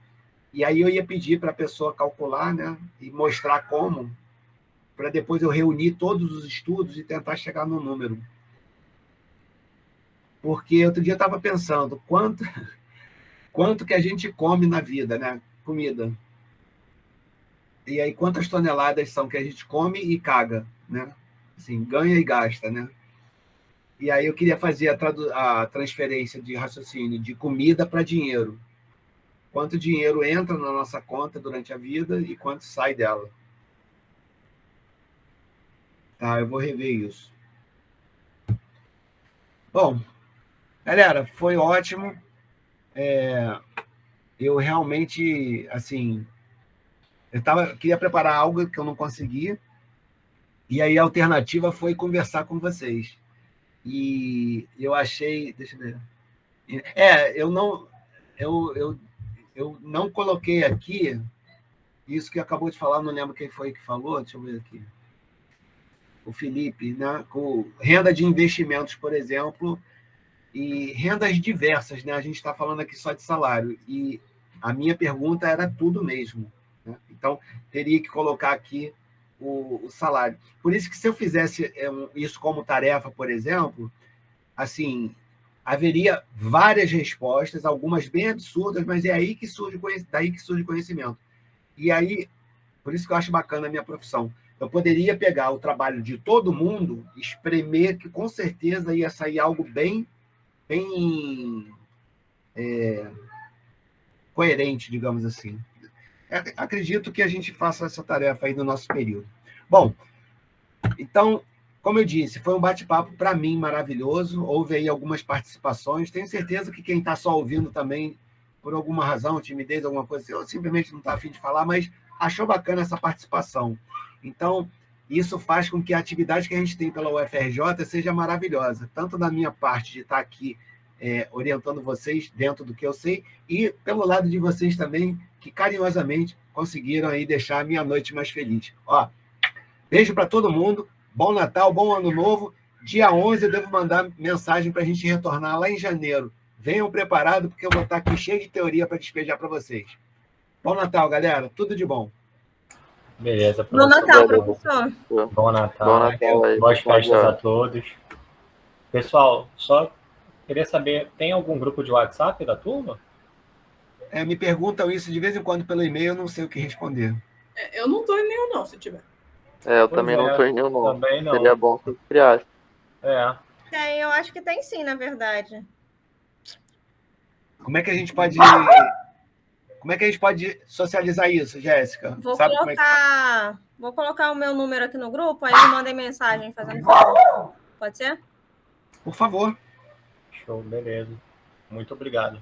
E aí eu ia pedir para a pessoa calcular, né? E mostrar como. para depois eu reunir todos os estudos e tentar chegar no número. Porque outro dia eu estava pensando quanto que a gente come na vida, né? Comida. E aí quantas toneladas são que a gente come e caga, né? Assim, ganha e gasta, né? E aí eu queria fazer a transferência de raciocínio de comida para dinheiro. Quanto dinheiro entra na nossa conta durante a vida e quanto sai dela. Tá, eu vou rever isso. Bom, galera, foi ótimo. Eu realmente, assim, queria preparar algo que eu não consegui, e aí a alternativa foi conversar com vocês. E eu achei, deixa eu ver. Eu não coloquei aqui isso que acabou de falar, não lembro quem foi que falou, deixa eu ver aqui. O Felipe, né? Com renda de investimentos, por exemplo, e rendas diversas, né? A gente está falando aqui só de salário, e a minha pergunta era tudo mesmo, né? Então, teria que colocar aqui o salário. Por isso que se eu fizesse isso como tarefa, por exemplo, assim, haveria várias respostas, algumas bem absurdas, mas é aí que surge daí que surge conhecimento. E aí, por isso que eu acho bacana a minha profissão. Eu poderia pegar o trabalho de todo mundo, espremer, que com certeza ia sair algo bem coerente, digamos assim. Acredito que a gente faça essa tarefa aí no nosso período. Bom, então, como eu disse, foi um bate-papo, para mim, maravilhoso. Houve aí algumas participações. Tenho certeza que quem está só ouvindo também, por alguma razão, timidez, alguma coisa assim, ou simplesmente não está a fim de falar, mas achou bacana essa participação. Então, isso faz com que a atividade que a gente tem pela UFRJ seja maravilhosa, tanto da minha parte de estar aqui orientando vocês dentro do que eu sei, e pelo lado de vocês também, que carinhosamente conseguiram aí deixar a minha noite mais feliz. Ó, beijo para todo mundo, bom Natal, bom Ano Novo. Dia 11 eu devo mandar mensagem para a gente retornar lá em janeiro. Venham preparados, porque eu vou estar aqui cheio de teoria para despejar para vocês. Bom Natal, galera. Tudo de bom. Beleza, Bom professor. Natal, professor. Bom Natal. Bom Natal aí, Boas pessoal. festas a todos. Pessoal, só queria saber, tem algum grupo de WhatsApp da turma? Me perguntam isso de vez em quando pelo e-mail, eu não sei o que responder. Eu não tô em nenhum, não, se tiver. Eu Pois também não tô em nenhum, não. Também não. Seria bom se criasse. Tem, eu acho que tem sim, na verdade. Como é que a gente pode socializar isso, Jéssica? Vou Sabe como é que... Vou colocar o meu número aqui no grupo, aí me mandem mensagem fazendo favor. Pode ser? Por favor. Show, beleza. Muito obrigado.